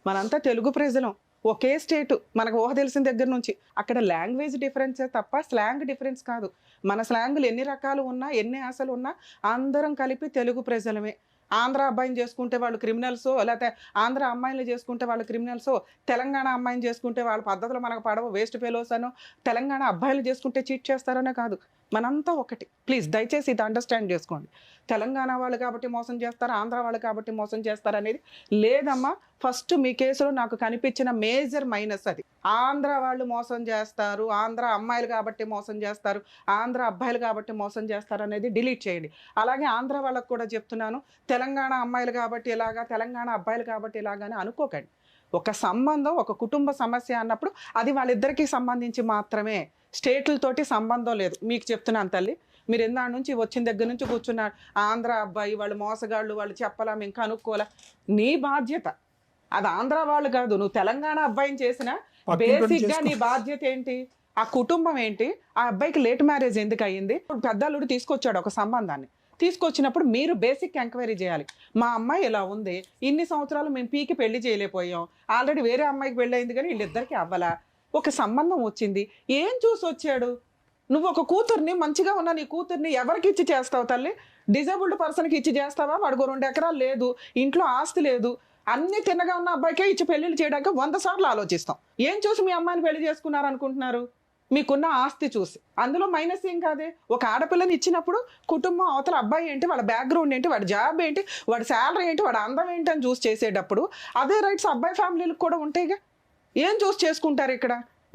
మనంతా తెలుగు ప్రజలం, ఒకే స్టేటు, మనకు ఊహ తెలిసిన దగ్గర నుంచి. అక్కడ లాంగ్వేజ్ డిఫరెన్సే తప్ప స్లాంగ్ డిఫరెన్స్ కాదు. మన స్లాంగులు ఎన్ని రకాలు ఉన్నా, ఎన్ని ఆశలు ఉన్నా అందరం కలిపి తెలుగు ప్రజలమే. ఆంధ్ర అబ్బాయిని చేసుకుంటే వాళ్ళు క్రిమినల్సో, లేకపోతే ఆంధ్ర అమ్మాయిని చేసుకుంటే వాళ్ళు క్రిమినల్సో, తెలంగాణ అమ్మాయిని చేసుకుంటే వాళ్ళ పద్ధతులు మనకు పడవు, వేస్ట్ ఫెలోస్ అనో, తెలంగాణ అబ్బాయిలు చేసుకుంటే చీట్ చేస్తారనే కాదు. మనంతా ఒకటి. ప్లీజ్ దయచేసి ఇది అండర్స్టాండ్ చేసుకోండి. తెలంగాణ వాళ్ళు కాబట్టి మోసం చేస్తారు, ఆంధ్ర వాళ్ళు కాబట్టి మోసం చేస్తారు అనేది లేదమ్మా. ఫస్ట్ మీ కేసులో నాకు కనిపించిన మేజర్ మైనస్ అది. ఆంధ్ర వాళ్ళు మోసం చేస్తారు, ఆంధ్ర అమ్మాయిలు కాబట్టి మోసం చేస్తారు, ఆంధ్ర అబ్బాయిలు కాబట్టి మోసం చేస్తారు అనేది డిలీట్ చేయండి. అలాగే ఆంధ్ర వాళ్ళకు కూడా చెప్తున్నాను, తెలంగాణ అమ్మాయిలు కాబట్టి ఇలాగా, తెలంగాణ అబ్బాయిలు కాబట్టి ఇలాగానే అనుకోకండి. ఒక సంబంధం, ఒక కుటుంబ సమస్య అన్నప్పుడు అది వాళ్ళిద్దరికీ సంబంధించి మాత్రమే, స్టేట్లతోటి సంబంధం లేదు. మీకు చెప్తున్నాను తల్లి, మీరు ఎందాడి నుంచి వచ్చిన దగ్గర నుంచి కూర్చున్నారు, ఆంధ్ర అబ్బాయి వాళ్ళు మోసగాళ్ళు, వాళ్ళు చెప్పలా, మేము కనుక్కోలే. నీ బాధ్యత అది. ఆంధ్ర వాళ్ళు కాదు, నువ్వు తెలంగాణ అబ్బాయిని చేసినా బేసిక్గా నీ బాధ్యత ఏంటి? ఆ కుటుంబం ఏంటి? ఆ అబ్బాయికి లేట్ మ్యారేజ్ ఎందుకు అయ్యింది? పెద్దల్లుడు తీసుకొచ్చాడు ఒక సంబంధాన్ని, తీసుకొచ్చినప్పుడు మీరు బేసిక్ ఎంక్వైరీ చేయాలి. మా అమ్మాయి ఇలా ఉంది, ఇన్ని సంవత్సరాలు మేము పీకి పెళ్లి చేయలేకపోయాం, ఆల్రెడీ వేరే అమ్మాయికి పెళ్ళి అయింది కానీ వీళ్ళిద్దరికి అవ్వలా, ఒక సంబంధం వచ్చింది, ఏం చూసి వచ్చాడు? నువ్వు ఒక కూతుర్ని, మంచిగా ఉన్న నీ కూతుర్ని ఎవరికి ఇచ్చి చేస్తావు తల్లి? డిజేబుల్డ్ పర్సన్కి ఇచ్చి చేస్తావా? వాడికి 2 ఎకరాలు లేదు, ఇంట్లో ఆస్తి లేదు, అన్ని తిన్నగా ఉన్న అబ్బాయికే ఇచ్చి పెళ్లిళ్ళు చేయడానికి 100 సార్లు ఆలోచిస్తాం. ఏం చూసి మీ అమ్మాయిని పెళ్లి చేసుకున్నారు అనుకుంటున్నారు? మీకున్న ఆస్తి చూసి. అందులో మైనస్ ఏం కాదే. ఒక ఆడపిల్లని ఇచ్చినప్పుడు కుటుంబం, అవతల అబ్బాయి ఏంటి, వాళ్ళ బ్యాక్గ్రౌండ్ ఏంటి, వాడి జాబ్ ఏంటి, వాడి శాలరీ ఏంటి, వాడి అందం ఏంటి అని చూసి చేసేటప్పుడు అదే రైట్స్ అబ్బాయి ఫ్యామిలీలకు కూడా ఉంటాయిగా. ఏం చూసి చేసుకుంటారు ఇక్కడ?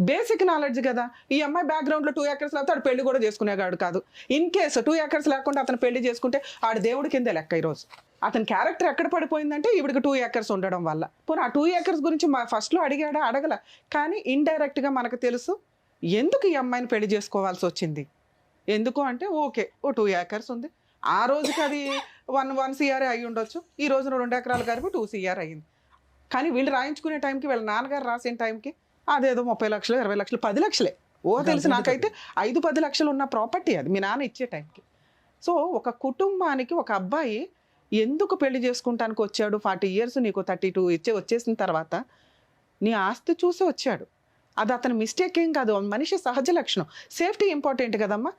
బేసిక్ నాలెడ్జ్ కదా. ఈ అమ్మాయి బ్యాక్గ్రౌండ్లో 2 acres లేకపోతే ఆడు పెళ్లి కూడా చేసుకునేవాడు కాదు. ఇన్ కేసు 2 acres లేకుండా అతను పెళ్లి చేసుకుంటే ఆడు దేవుడి కింద లెక్క. ఈరోజు అతని క్యారెక్టర్ ఎక్కడ పడిపోయిందంటే ఈవిడికి 2 acres ఉండడం వల్ల. పోనీ ఆ 2 acres గురించి ఫస్ట్లో అడిగాడా? అడగల. కానీ ఇండైరెక్ట్గా మనకు తెలుసు ఎందుకు ఈ అమ్మాయిని పెళ్లి చేసుకోవాల్సి వచ్చింది. ఎందుకు అంటే ఓకే ఓ 2 acres ఉంది, ఆ రోజుకి అది 1 CR అయి ఉండొచ్చు, ఈ రోజున 2 ఎకరాలు కలిపి 2 CR అయ్యింది. కానీ వీళ్ళు రాయించుకునే టైంకి వీళ్ళ నాన్నగారు రాసిన టైంకి అదేదో 30 లక్షలు 20 లక్షలు 10 లక్షలే తెలిసి నాకైతే 5-10 లక్షలు ఉన్న ప్రాపర్టీ అది మీ నాన్న ఇచ్చే టైంకి. సో ఒక కుటుంబానికి ఒక అబ్బాయి ఎందుకు పెళ్లి చేసుకుంటానికి వచ్చాడు? 40 years నీకు 32 వచ్చేసిన తర్వాత నీ ఆస్తి చూసి వచ్చాడు. అది అతని మిస్టేక్ ఏం కాదు, మనిషి సహజ లక్షణం. సేఫ్టీ ఇంపార్టెంట్ కదమ్మా.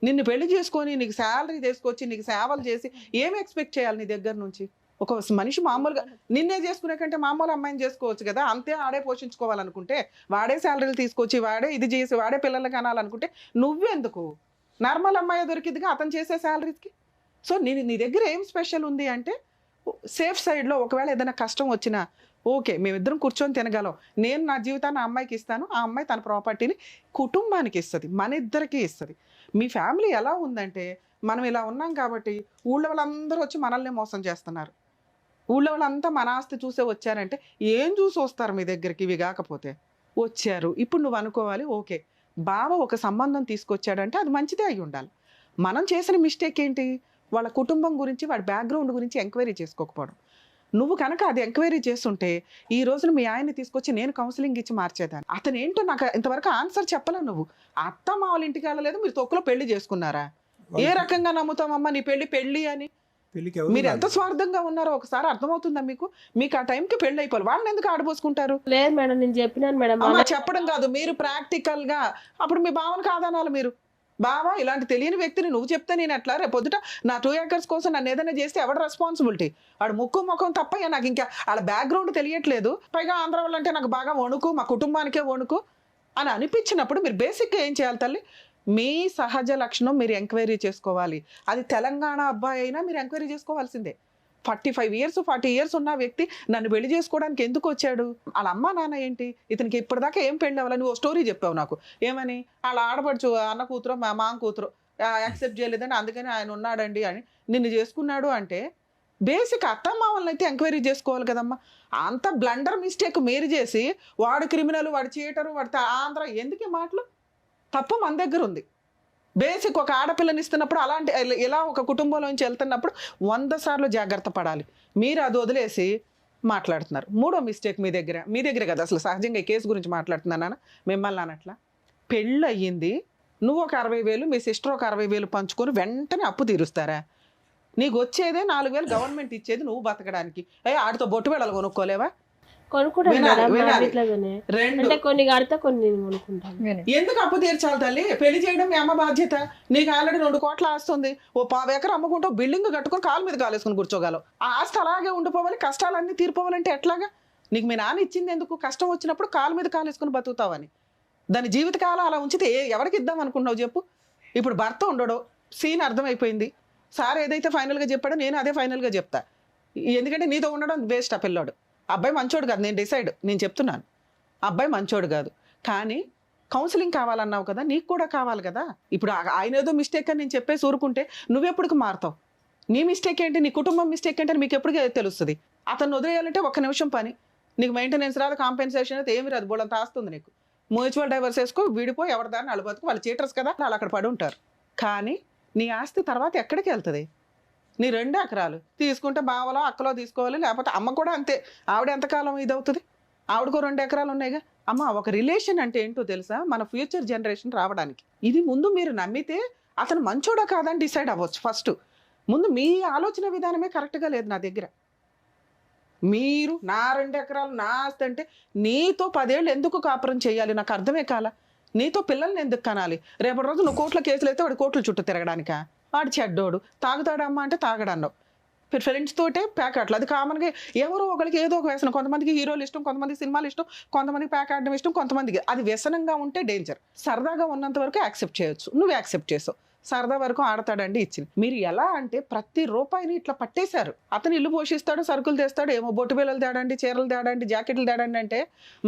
నిన్ను పెళ్లి చేసుకొని నీకు శాలరీ తీసుకొచ్చి నీకు సేవలు చేసి ఏమి ఎక్స్పెక్ట్ చేయాలి నీ దగ్గర నుంచి? ఒక మనిషి మామూలుగా నిన్నే చేసుకునే కంటే మామూలు అమ్మాయిని చేసుకోవచ్చు కదా. అంతే ఆడే పోషించుకోవాలనుకుంటే, వాడే శాలరీలు తీసుకొచ్చి వాడే ఇది చేసి వాడే పిల్లలకి అనాలనుకుంటే నువ్వెందుకు? నార్మల్ అమ్మాయి దొరికిందిగా అతను చేసే శాలరీస్కి. సో నీ దగ్గర ఏం స్పెషల్ ఉంది అంటే సేఫ్ సైడ్లో ఒకవేళ ఏదైనా కష్టం వచ్చినా ఓకే మేమిద్దరం కూర్చొని తినగలం, నేను నా జీవితాన్ని ఆ అమ్మాయికి ఇస్తాను, ఆ అమ్మాయి తన ప్రాపర్టీని కుటుంబానికి ఇస్తుంది, మన ఇద్దరికి ఇస్తుంది. మీ ఫ్యామిలీ ఎలా ఉందంటే మనం ఇలా ఉన్నాం కాబట్టి ఊళ్ళో వాళ్ళందరూ వచ్చి మనల్ని మోసం చేస్తున్నారు. ఊళ్ళో వాళ్ళంతా మన ఆస్తి చూసే వచ్చారంటే ఏం చూసి వస్తారు మీ దగ్గరికి? ఇవి కాకపోతే వచ్చారు. ఇప్పుడు నువ్వు అనుకోవాలి ఓకే బావ ఒక సంబంధం తీసుకొచ్చాడంటే అది మంచిదే అయి ఉండాలి. మనం చేసిన మిస్టేక్ ఏంటి? వాళ్ళ కుటుంబం గురించి వాడి బ్యాక్గ్రౌండ్ గురించి ఎంక్వైరీ చేసుకోకపోవడం. నువ్వు కనుక అది ఎంక్వైరీ చేస్తుంటే ఈ రోజున మీ ఆయన్ని తీసుకొచ్చి నేను కౌన్సిలింగ్ ఇచ్చి మార్చేదాన్ని. అతను ఏంటో నాకు ఇంతవరకు ఆన్సర్ చెప్పలే. నువ్వు అత్త మా వాళ్ళ ఇంటికి వెళ్ళలేదు, మీరు తొక్కులో పెళ్లి చేసుకున్నారా? ఏ రకంగా నమ్ముతామమ్మా నీ పెళ్లి అని? మీరు ఎంత స్వార్థంగా ఉన్నారో ఒకసారి అర్థమవుతుందా మీకు? మీకు ఆ టైంకి పెళ్లి అయిపోవాలి, వాళ్ళని ఎందుకు ఆడబోసుకుంటారు? లేదు మేడం, నేను చెప్పినాను మేడం. అమ్మా చెప్పడం కాదు, మీరు ప్రాక్టికల్ గా అప్పుడు మీ భావన కాదనాలి. మీరు బావా ఇలాంటి తెలియని వ్యక్తిని నువ్వు చెప్తే నేను ఎట్లా? రేపు పొద్దుట నా 2 acres కోసం నన్ను ఏదైనా చేస్తే ఎవడు రెస్పాన్సిబిలిటీ? వాడు ముఖం తప్ప నాకు ఇంకా వాళ్ళ బ్యాక్గ్రౌండ్ తెలియట్లేదు. పైగా ఆంధ్ర వాళ్ళంటే నాకు బాగా వణుకు, మా కుటుంబానికే వణుకు అని అనిపించినప్పుడు మీరు బేసిక్గా ఏం చేయాలి తల్లి? మీ సహజ లక్షణం మీరు ఎంక్వైరీ చేసుకోవాలి. అది తెలంగాణ అబ్బాయి అయినా మీరు ఎంక్వైరీ చేసుకోవాల్సిందే. 45 years 40 years ఉన్న వ్యక్తి నన్ను పెళ్లి చేసుకోవడానికి ఎందుకు వచ్చాడు? వాళ్ళ అమ్మ నాన్న ఏంటి? ఇతనికి ఇప్పటిదాకా ఏం పెళ్ళి అవ్వాలి? నువ్వు స్టోరీ చెప్పావు నాకు. ఏమని? వాళ్ళ ఆడపడుచు అన్న కూతురు మా కూతురు యాక్సెప్ట్ చేయలేదని అందుకని ఆయన ఉన్నాడండి అని నిన్ను చేసుకున్నాడు అంటే బేసిక్ అత్తమ్మావల్ని అయితే ఎంక్వైరీ చేసుకోవాలి కదమ్మా. అంత బ్లండర్ మిస్టేక్ మీరు చేసి వాడు క్రిమినల్, వాడు చీటరు, వాడు ఆంధ్ర, ఎందుకు ఈ మాటలు? తప్పు మన దగ్గర ఉంది. బేసిక్ ఒక ఆడపిల్లని ఇస్తున్నప్పుడు అలాంటి ఇలా ఒక కుటుంబంలోంచి వెళ్తున్నప్పుడు 100 సార్లు జాగ్రత్త పడాలి. మీరు అది వదిలేసి మాట్లాడుతున్నారు. 3వ మిస్టేక్ మీ దగ్గర కదా. అసలు సహజంగా ఈ కేసు గురించి మాట్లాడుతున్నానా మిమ్మల్ని అనట్లా. పెళ్ళి అయ్యింది, నువ్వు ఒక 60,000 మీ సిస్టర్ ఒక 60,000 పంచుకొని వెంటనే అప్పు తీరుస్తారా? నీకు వచ్చేదే 4,000 గవర్నమెంట్ ఇచ్చేది నువ్వు బతకడానికి. ఆడితో బొట్టు వేళలు కొనుక్కోలేవా? అంటే కొన్ని కడితే కొన్ని కొనుక్కుంటాను. ఎందుకు అప్పు తీర్చాలి తల్లి? పెళ్లి చేయడం మీ అమ్మ బాధ్యత. నీకు ఆల్రెడీ 2 కోట్ల ఆస్తుంది. ఓ 10 ఎకరం అమ్ముకుంటూ బిల్డింగ్ కట్టుకొని కాలు మీద కాలేసుకుని కూర్చోగలవు. ఆ ఆస్తి అలాగే ఉండిపోవాలి, కష్టాలన్నీ తీరిపోవాలంటే ఎట్లాగా? నీకు మీ నాన్న ఇచ్చింది ఎందుకు? కష్టం వచ్చినప్పుడు కాలు మీద కాలేసుకుని బతుకుతావని. దాని జీవితకాలం అలా ఉంచితే ఎవరికి ఇద్దాం అనుకుంటున్నావు చెప్పు? ఇప్పుడు భర్త ఉండడు, సీన్ అర్థమైపోయింది. సార్ ఏదైతే ఫైనల్గా చెప్పాడో నేను అదే ఫైనల్గా చెప్తా. ఎందుకంటే నీతో ఉండడం వేస్ట్. ఆ పిల్లోడు అబ్బాయి మంచోడు కాదు, నేను చెప్తున్నాను. అబ్బాయి మంచోడు కాదు, కానీ కౌన్సిలింగ్ కావాలన్నావు కదా, నీకు కూడా కావాలి కదా. ఇప్పుడు ఆయన ఏదో మిస్టేక్ అని నేను చెప్పేసి ఊరుకుంటే నువ్వెప్పటికి మారుతావు? నీ మిస్టేక్ ఏంటి, నీ కుటుంబం మిస్టేక్ ఏంటి అని మీకు ఎప్పటికీ తెలుస్తుంది. అతను వదిలేయాలంటే 1 నిమిషం పని. నీకు మెయింటెనెన్స్ రాదు, కాంపెన్సేషన్ అయితే ఏమి రాదు, బోళ్ళంత ఆస్తుంది నీకు. మ్యూచువల్ డైవర్స్ వేసుకో, విడిపోయి ఎవరి దాన్ని అలబతుకు. వాళ్ళు చీటర్స్ కదా, వాళ్ళు అక్కడ పడి ఉంటారు. కానీ నీ ఆస్తి తర్వాత ఎక్కడికి వెళ్తుంది? నీ 2 ఎకరాలు తీసుకుంటే బావలో అక్కలో తీసుకోవాలి, లేకపోతే అమ్మ కూడా అంతే. ఆవిడ ఎంతకాలం ఇది అవుతుంది? ఆవిడకో 2 ఎకరాలు ఉన్నాయిగా. అమ్మ ఒక రిలేషన్ అంటే ఏంటో తెలుసా? మన ఫ్యూచర్ జనరేషన్ రావడానికి. ఇది ముందు మీరు నమ్మితే అతను మంచోడా కాదని డిసైడ్ అవ్వచ్చు. ఫస్ట్ ముందు మీ ఆలోచన విధానమే కరెక్ట్గా లేదు నా దగ్గర. మీరు నా 2 ఎకరాలు నా ఆస్తి అంటే నీతో 10 ఏళ్ళు ఎందుకు కాపురం చేయాలి? నాకు అర్థమే కాల. నీతో పిల్లల్ని ఎందుకు కనాలి? రేపటి రోజు నువ్వు కోట్ల కేసులు అయితే వాడు కోట్ల చుట్టూ తిరగడానికా? వాడు చెడ్డోడు, తాగుతాడమ్మా అంటే తాగడన్నావు. ఫ్రెండ్స్ తోటే ప్యాకెట్లు. అది కామన్గా ఎవరో ఒకరికి ఏదో ఒక వ్యసనం. కొంతమందికి హీరోలు ఇష్టం, కొంతమందికి సినిమాలు ఇష్టం, కొంతమందికి ప్యాక్ ఆడడం ఇష్టం, కొంతమందికి అది వ్యసనంగా ఉంటే డేంజర్. సరదాగా ఉన్నంత వరకు యాక్సెప్ట్ చేయొచ్చు, నువ్వు యాక్సెప్ట్ చేసావు. సరదా వరకు ఆడతాడండి ఇచ్చింది. మీరు ఎలా అంటే ప్రతి రూపాయిని ఇట్లా పట్టేశారు. అతను ఇల్లు పోషిస్తాడు, సరుకులు తెస్తాడు, ఏమో బొట్టు బిళ్ళలు తేడండి, చీరలు తేడండి, జాకెట్లు తేడండి అంటే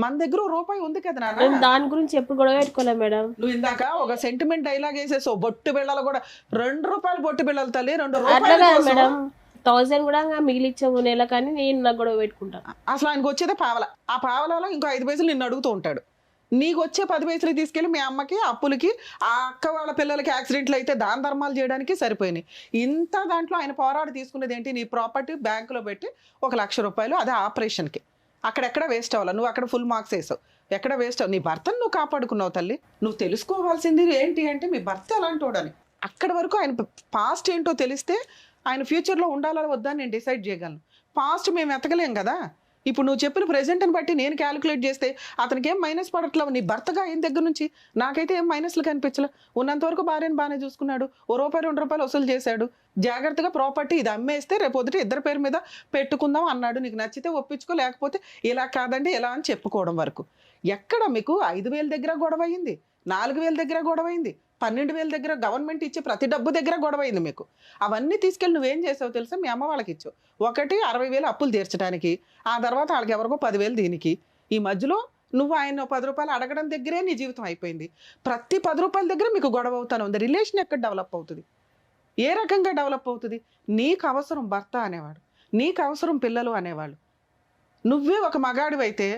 మన దగ్గర రూపాయి ఉంది కదా నేను నాన్న. దాని గురించి ఎప్పుడు గొడవ పెట్టుకోలే మేడం. నువ్వు ఇందాక ఒక సెంటిమెంట్ డైలాగ్ వేసేసావు, బొట్టు బిళ్ళలు కూడా 2 రూపాయలు బొట్టు బిళ్ళలు తల్లి, 2 అట్లా రూపాయలు కాదు కోసం. మేడం, 1000 కూడా మిగిలిచ్చావు నెల, కానీ నేను నాకు గొడవ పెట్టుకుంటాను. అసలు ఆయనకు వచ్చేదే పావల, ఆ పావలలో ఇంకో 5 పైసలు నిన్ను అడుగుతూ ఉంటాడు. నీకు వచ్చే 10 పైసలు తీసుకెళ్ళి మీ అమ్మకి, అప్పులకి, ఆ అక్క వాళ్ళ పిల్లలకి యాక్సిడెంట్లు అయితే దాన ధర్మాలు చేయడానికి సరిపోయినాయి. ఇంత దాంట్లో ఆయన పోరాడు తీసుకునేది ఏంటి, నీ ప్రాపర్టీ బ్యాంకులో పెట్టి 1,00,000 రూపాయలు, అదే ఆపరేషన్కి. అక్కడెక్కడ వేస్ట్ అవ్వాలి, నువ్వు అక్కడ ఫుల్ మార్క్స్ వేసావు, ఎక్కడ వేస్ట్ అవ్వ. నీ భర్తను నువ్వు కాపాడుకున్నావు తల్లి. నువ్వు తెలుసుకోవాల్సింది ఏంటి అంటే మీ భర్త ఎలాంటి వాడని. అక్కడి వరకు ఆయన పాస్ట్ ఏంటో తెలిస్తే ఆయన ఫ్యూచర్లో ఉండాలా వద్దా నేను డిసైడ్ చేయగలను. పాస్ట్ మేము ఎతకలేం కదా. ఇప్పుడు నువ్వు చెప్పిన ప్రెజెంట్ని బట్టి నేను క్యాలిక్యులేట్ చేస్తే అతనికి ఏం మైనస్ పడట్లేవు. నీ భర్తగా ఆయన దగ్గర నుంచి నాకైతే ఏం మైనస్లు కనిపించలే. ఉన్నంతవరకు భార్యను బాగానే చూసుకున్నాడు, ₹1 ₹2 వసూలు చేశాడు, జాగ్రత్తగా ప్రాపర్టీ ఇది అమ్మేస్తే రేపొద్దుట ఇద్దరి పేరు మీద పెట్టుకుందాం అన్నాడు. నీకు నచ్చితే ఒప్పించుకో, లేకపోతే ఇలా కాదండి ఇలా అని చెప్పుకోవడం వరకు. ఎక్కడ మీకు 5,000 దగ్గర గొడవ అయింది, 4,000 దగ్గర గొడవ అయింది, 12,000 దగ్గర గవర్నమెంట్ ఇచ్చే ప్రతి డబ్బు దగ్గర గొడవ అయింది మీకు. అవన్నీ తీసుకెళ్ళి నువ్వేం చేసావు తెలుసా, మీ అమ్మ వాళ్ళకి ఇచ్చావు. ఒకటి 60,000 అప్పులు తీర్చడానికి, ఆ తర్వాత వాళ్ళకి ఎవరికో 10,000 దీనికి. ఈ మధ్యలో నువ్వు ఆయన 10 రూపాయలు అడగడం దగ్గరే నీ జీవితం అయిపోయింది. ప్రతి 10 రూపాయల దగ్గర మీకు గొడవ అవుతానే ఉంది. రిలేషన్ ఎక్కడ డెవలప్ అవుతుంది, ఏ రకంగా డెవలప్ అవుతుంది? నీకు అవసరం భర్త అనేవాడు, నీకు అవసరం పిల్లలు అనేవాళ్ళు. నువ్వే ఒక మగాడివైతే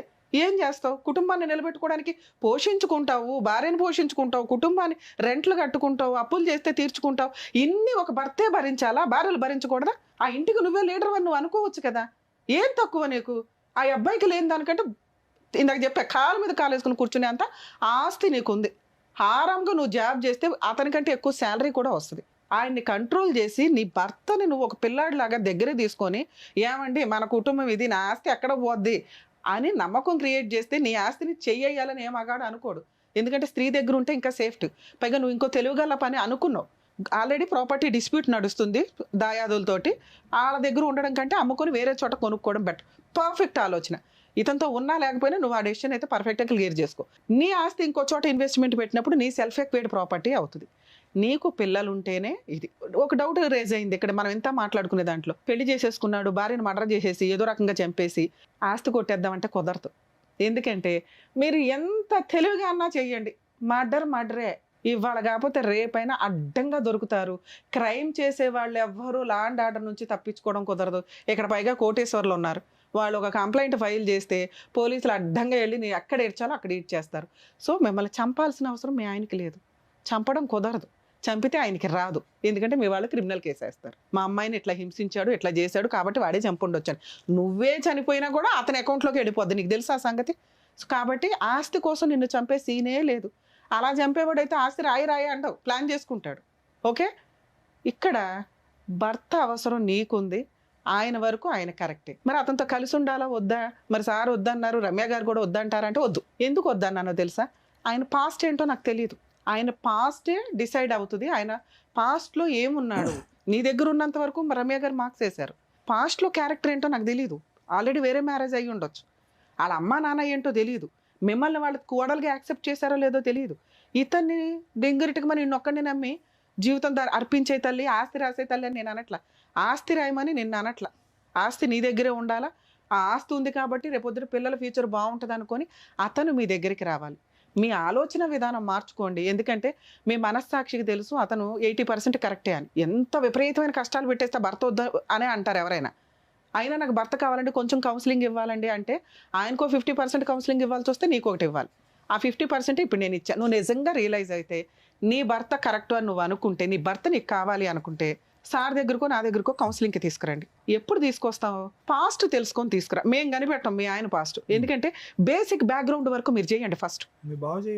ఏం చేస్తావు? కుటుంబాన్ని నిలబెట్టుకోవడానికి పోషించుకుంటావు, భార్యను పోషించుకుంటావు, కుటుంబాన్ని రెంట్లు కట్టుకుంటావు, అప్పులు చేస్తే తీర్చుకుంటావు. ఇన్ని ఒక భర్తే భరించాలా, భార్యలు భరించకూడదా? ఆ ఇంటికి నువ్వే లీడర్ అని నువ్వు అనుకోవచ్చు కదా. ఏం తక్కువ నీకు? ఆ అబ్బాయికి లేని దానికంటే ఇందాక చెప్పా, కాలు మీద కాలు వేసుకుని కూర్చునే అంత ఆస్తి నీకుంది. హారంగా నువ్వు జాబ్ చేస్తే అతనికంటే ఎక్కువ శాలరీ కూడా వస్తుంది. ఆయన్ని కంట్రోల్ చేసి నీ భర్తని నువ్వు ఒక పిల్లాడిలాగా దగ్గర తీసుకొని, ఏమండి మన కుటుంబం ఇది, నా ఆస్తి ఎక్కడ పోద్ది అని నమ్మకం క్రియేట్ చేస్తే నీ ఆస్తిని చెయ్యాలని ఏం మగాడు అనుకోడు. ఎందుకంటే స్త్రీ దగ్గర ఉంటే ఇంకా సేఫ్టీ. పైగా నువ్వు ఇంకో తెలివిగల పని అనుకున్నావు. ఆల్రెడీ ప్రాపర్టీ డిస్ప్యూట్ నడుస్తుంది దాయాదులతోటి. వాళ్ళ దగ్గర ఉండడం కంటే అమ్ముకొని వేరే చోట కొనుక్కోవడం బెటర్. పర్ఫెక్ట్ ఆలోచన. ఇతనితో ఉన్నా లేకపోయినా నువ్వు ఆ డెసిషన్ అయితే పర్ఫెక్ట్గా క్లియర్ చేసుకో. నీ ఆస్తి ఇంకో చోట ఇన్వెస్ట్మెంట్ పెట్టినప్పుడు నీ సెల్ఫ్ ఎక్వైర్డ్ ప్రాపర్టీ అవుతుంది. నీకు పిల్లలు ఉంటేనే ఇది. ఒక డౌట్ రేజ్ అయింది ఇక్కడ మనం ఎంత మాట్లాడుకునే దాంట్లో. పెళ్లి చేసేసుకున్నాడు, భార్యను మర్డర్ చేసేసి ఏదో రకంగా చంపేసి ఆస్తి కొట్టేద్దామంటే కుదరదు. ఎందుకంటే మీరు ఎంత తెలివిగా అన్నా చెయ్యండి, మర్డరే. ఇవాళ కాకపోతే రేపైనా అడ్డంగా దొరుకుతారు. క్రైమ్ చేసే వాళ్ళు ఎవ్వరూ లా అండ్ ఆర్డర్ నుంచి తప్పించుకోవడం కుదరదు. ఇక్కడ పైగా కోటేశ్వర్లు ఉన్నారు, వాళ్ళు ఒక కంప్లైంట్ ఫైల్ చేస్తే పోలీసులు అడ్డంగా వెళ్ళి నీ ఎక్కడ ఏడ్చాలో అక్కడ ఈడ్చేస్తారు. సో మిమ్మల్ని చంపాల్సిన అవసరం మీ ఆయనకి లేదు, చంపడం కుదరదు. చంపితే ఆయనకి రాదు, ఎందుకంటే మీ వాళ్ళు క్రిమినల్ కేసు వేస్తారు. మా అమ్మాయిని ఇట్లా హింసించాడు, ఇట్లా చేశాడు కాబట్టి వాడే చంపుండొచ్చాను. నువ్వే చనిపోయినా కూడా అతని అకౌంట్లోకి వెళ్ళిపోద్ది, నీకు తెలుసా ఆ సంగతి. కాబట్టి ఆస్తి కోసం నిన్ను చంపే సీనే లేదు. అలా చంపేవాడైతే ఆస్తి రాయి అంటావు, ప్లాన్ చేసుకుంటాడు. ఓకే, ఇక్కడ భర్త అవసరం నీకుంది, ఆయన వరకు ఆయన కరెక్టే. మరి అతనితో కలిసి ఉండాలా వద్దా? మరి సార్ వద్దన్నారు, రమ్య గారు కూడా వద్దంటారంటే వద్దు. ఎందుకు వద్దన్నానో తెలుసా? ఆయన పాస్ట్ ఏంటో నాకు తెలియదు. ఆయన పాస్టే డిసైడ్ అవుతుంది. ఆయన పాస్ట్లో ఏమున్నాడు, నీ దగ్గర ఉన్నంత వరకు రమ్య గారు మార్క్స్ వేశారు. పాస్ట్లో క్యారెక్టర్ ఏంటో నాకు తెలియదు. ఆల్రెడీ వేరే మ్యారేజ్ అయ్యి ఉండొచ్చు. వాళ్ళ అమ్మ నాన్న ఏంటో తెలియదు. మిమ్మల్ని వాళ్ళు కోడలుగా యాక్సెప్ట్ చేశారో లేదో తెలియదు. ఇతన్ని డింగిరిటికి మరి నిన్నొక్కడిని నమ్మి జీవితం అర్పించే తల్లి, ఆస్తి రాసే తల్లి అని నేను అనట్లా. ఆస్తి రాయమని నిన్ను అనట్లా. ఆస్తి నీ దగ్గరే ఉండాలా. ఆ ఆస్తి ఉంది కాబట్టి రేపొద్దున పిల్లల ఫ్యూచర్ బాగుంటుంది అనుకొని అతను మీ దగ్గరికి రావాలి. మీ ఆలోచన విధానం మార్చుకోండి. ఎందుకంటే మీ మనస్సాక్షికి తెలుసు అతను 80% కరెక్టే అని. ఎంత విపరీతమైన కష్టాలు పెట్టేస్తే భర్త వద్ద అనే అంటారు ఎవరైనా. అయినా నాకు భర్త కావాలంటే కొంచెం కౌన్సిలింగ్ ఇవ్వాలండి అంటే ఆయనకో 50% కౌన్సిలింగ్ ఇవ్వాల్సి వస్తే నీకు ఒకటి ఇవ్వాలి. ఆ 50% ఇప్పుడు నేను ఇచ్చాను. నువ్వు నిజంగా రియలైజ్ అయితే నీ భర్త కరెక్ట్ అని నువ్వు అనుకుంటే, నీ భర్త నీకు కావాలి అనుకుంటే సార్ దగ్గరకో నా దగ్గరకో కౌన్సిలింగ్కి తీసుకురండి. ఎప్పుడు తీసుకొస్తావు? పాస్ట్ తెలుసుకొని తీసుకురా. మేము కనిపెట్టాం మీ ఆయన పాస్ట్. ఎందుకంటే బేసిక్ బ్యాక్గ్రౌండ్ వరకు మీరు చేయండి. ఫస్ట్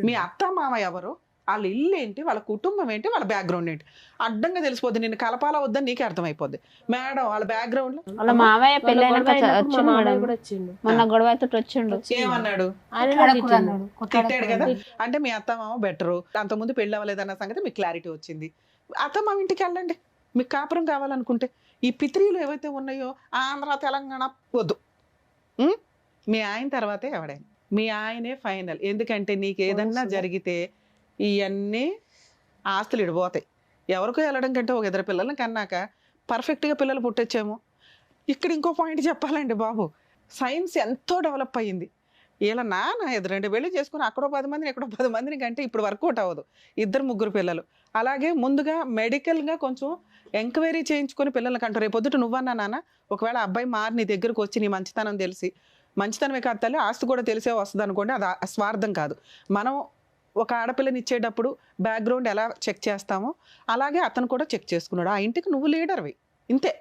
మీ అత్త మామ ఎవరు, వాళ్ళ ఇల్లు ఏంటి, వాళ్ళ కుటుంబం ఏంటి, వాళ్ళ బ్యాక్గ్రౌండ్ ఏంటి అడ్డంగా తెలిసిపోద్ది. నిన్ను కలపాలా వద్దని నీకే అర్థమైపోద్ది. మేడం వాళ్ళ బ్యాక్గ్రౌండ్ వాళ్ళ మావయ్య పెళ్ళైనాక వచ్చిండు మేడం, కూడా వచ్చిండు. మొన్న గొడవ అయితే వచ్చిండు. ఏమన్నాడు? తిట్టాడు కదా. అంటే మీ అత్త మామ బెటరు, అంతకుముందు పెళ్ళి అవ్వలేదన్న సంగతి మీకు క్లారిటీ వచ్చింది. అత్త మామ ఇంటికి వెళ్ళండి. మీకు కాపురం కావాలనుకుంటే ఈ పిత్రీలు ఏవైతే ఉన్నాయో ఆంధ్ర తెలంగాణ వద్దు. మీ ఆయన తర్వాతే ఎవడైనా, మీ ఆయనే ఫైనల్. ఎందుకంటే నీకు ఏదన్నా జరిగితే ఇవన్నీ ఆస్తులు ఇడిపోతాయి. ఎవరికో వెళ్ళడం కంటే ఒక 2 పిల్లల్ని కన్నాక పర్ఫెక్ట్గా పిల్లలు పుట్టొచ్చేమో. ఇక్కడ ఇంకో పాయింట్ చెప్పాలండి బాబు, సైన్స్ ఎంతో డెవలప్ అయ్యింది. ఇలా నాన్న 2 పెళ్లి చేసుకుని అక్కడో 10 మందిని ఎక్కడో 10 మందిని కంటే ఇప్పుడు వర్కౌట్ అవ్వదు. 2-3 పిల్లలు. అలాగే ముందుగా మెడికల్గా కొంచెం ఎంక్వైరీ చేయించుకొని పిల్లల్ని కంటారు. రేపు పొద్దుట నువ్వన్నా నాన్న ఒకవేళ అబ్బాయి మారి నీ దగ్గరకు వచ్చి నీ మంచితనం తెలిసి, మంచితనమే కాదు తల్లి ఆస్తి కూడా తెలిసే వస్తుంది అనుకోండి, అది స్వార్థం కాదు. మనం ఒక ఆడపిల్లని ఇచ్చేటప్పుడు బ్యాక్గ్రౌండ్ ఎలా చెక్ చేస్తామో అలాగే అతను కూడా చెక్ చేసుకున్నాడు. ఆ ఇంటికి నువ్వు లీడర్వి, ఇంతే.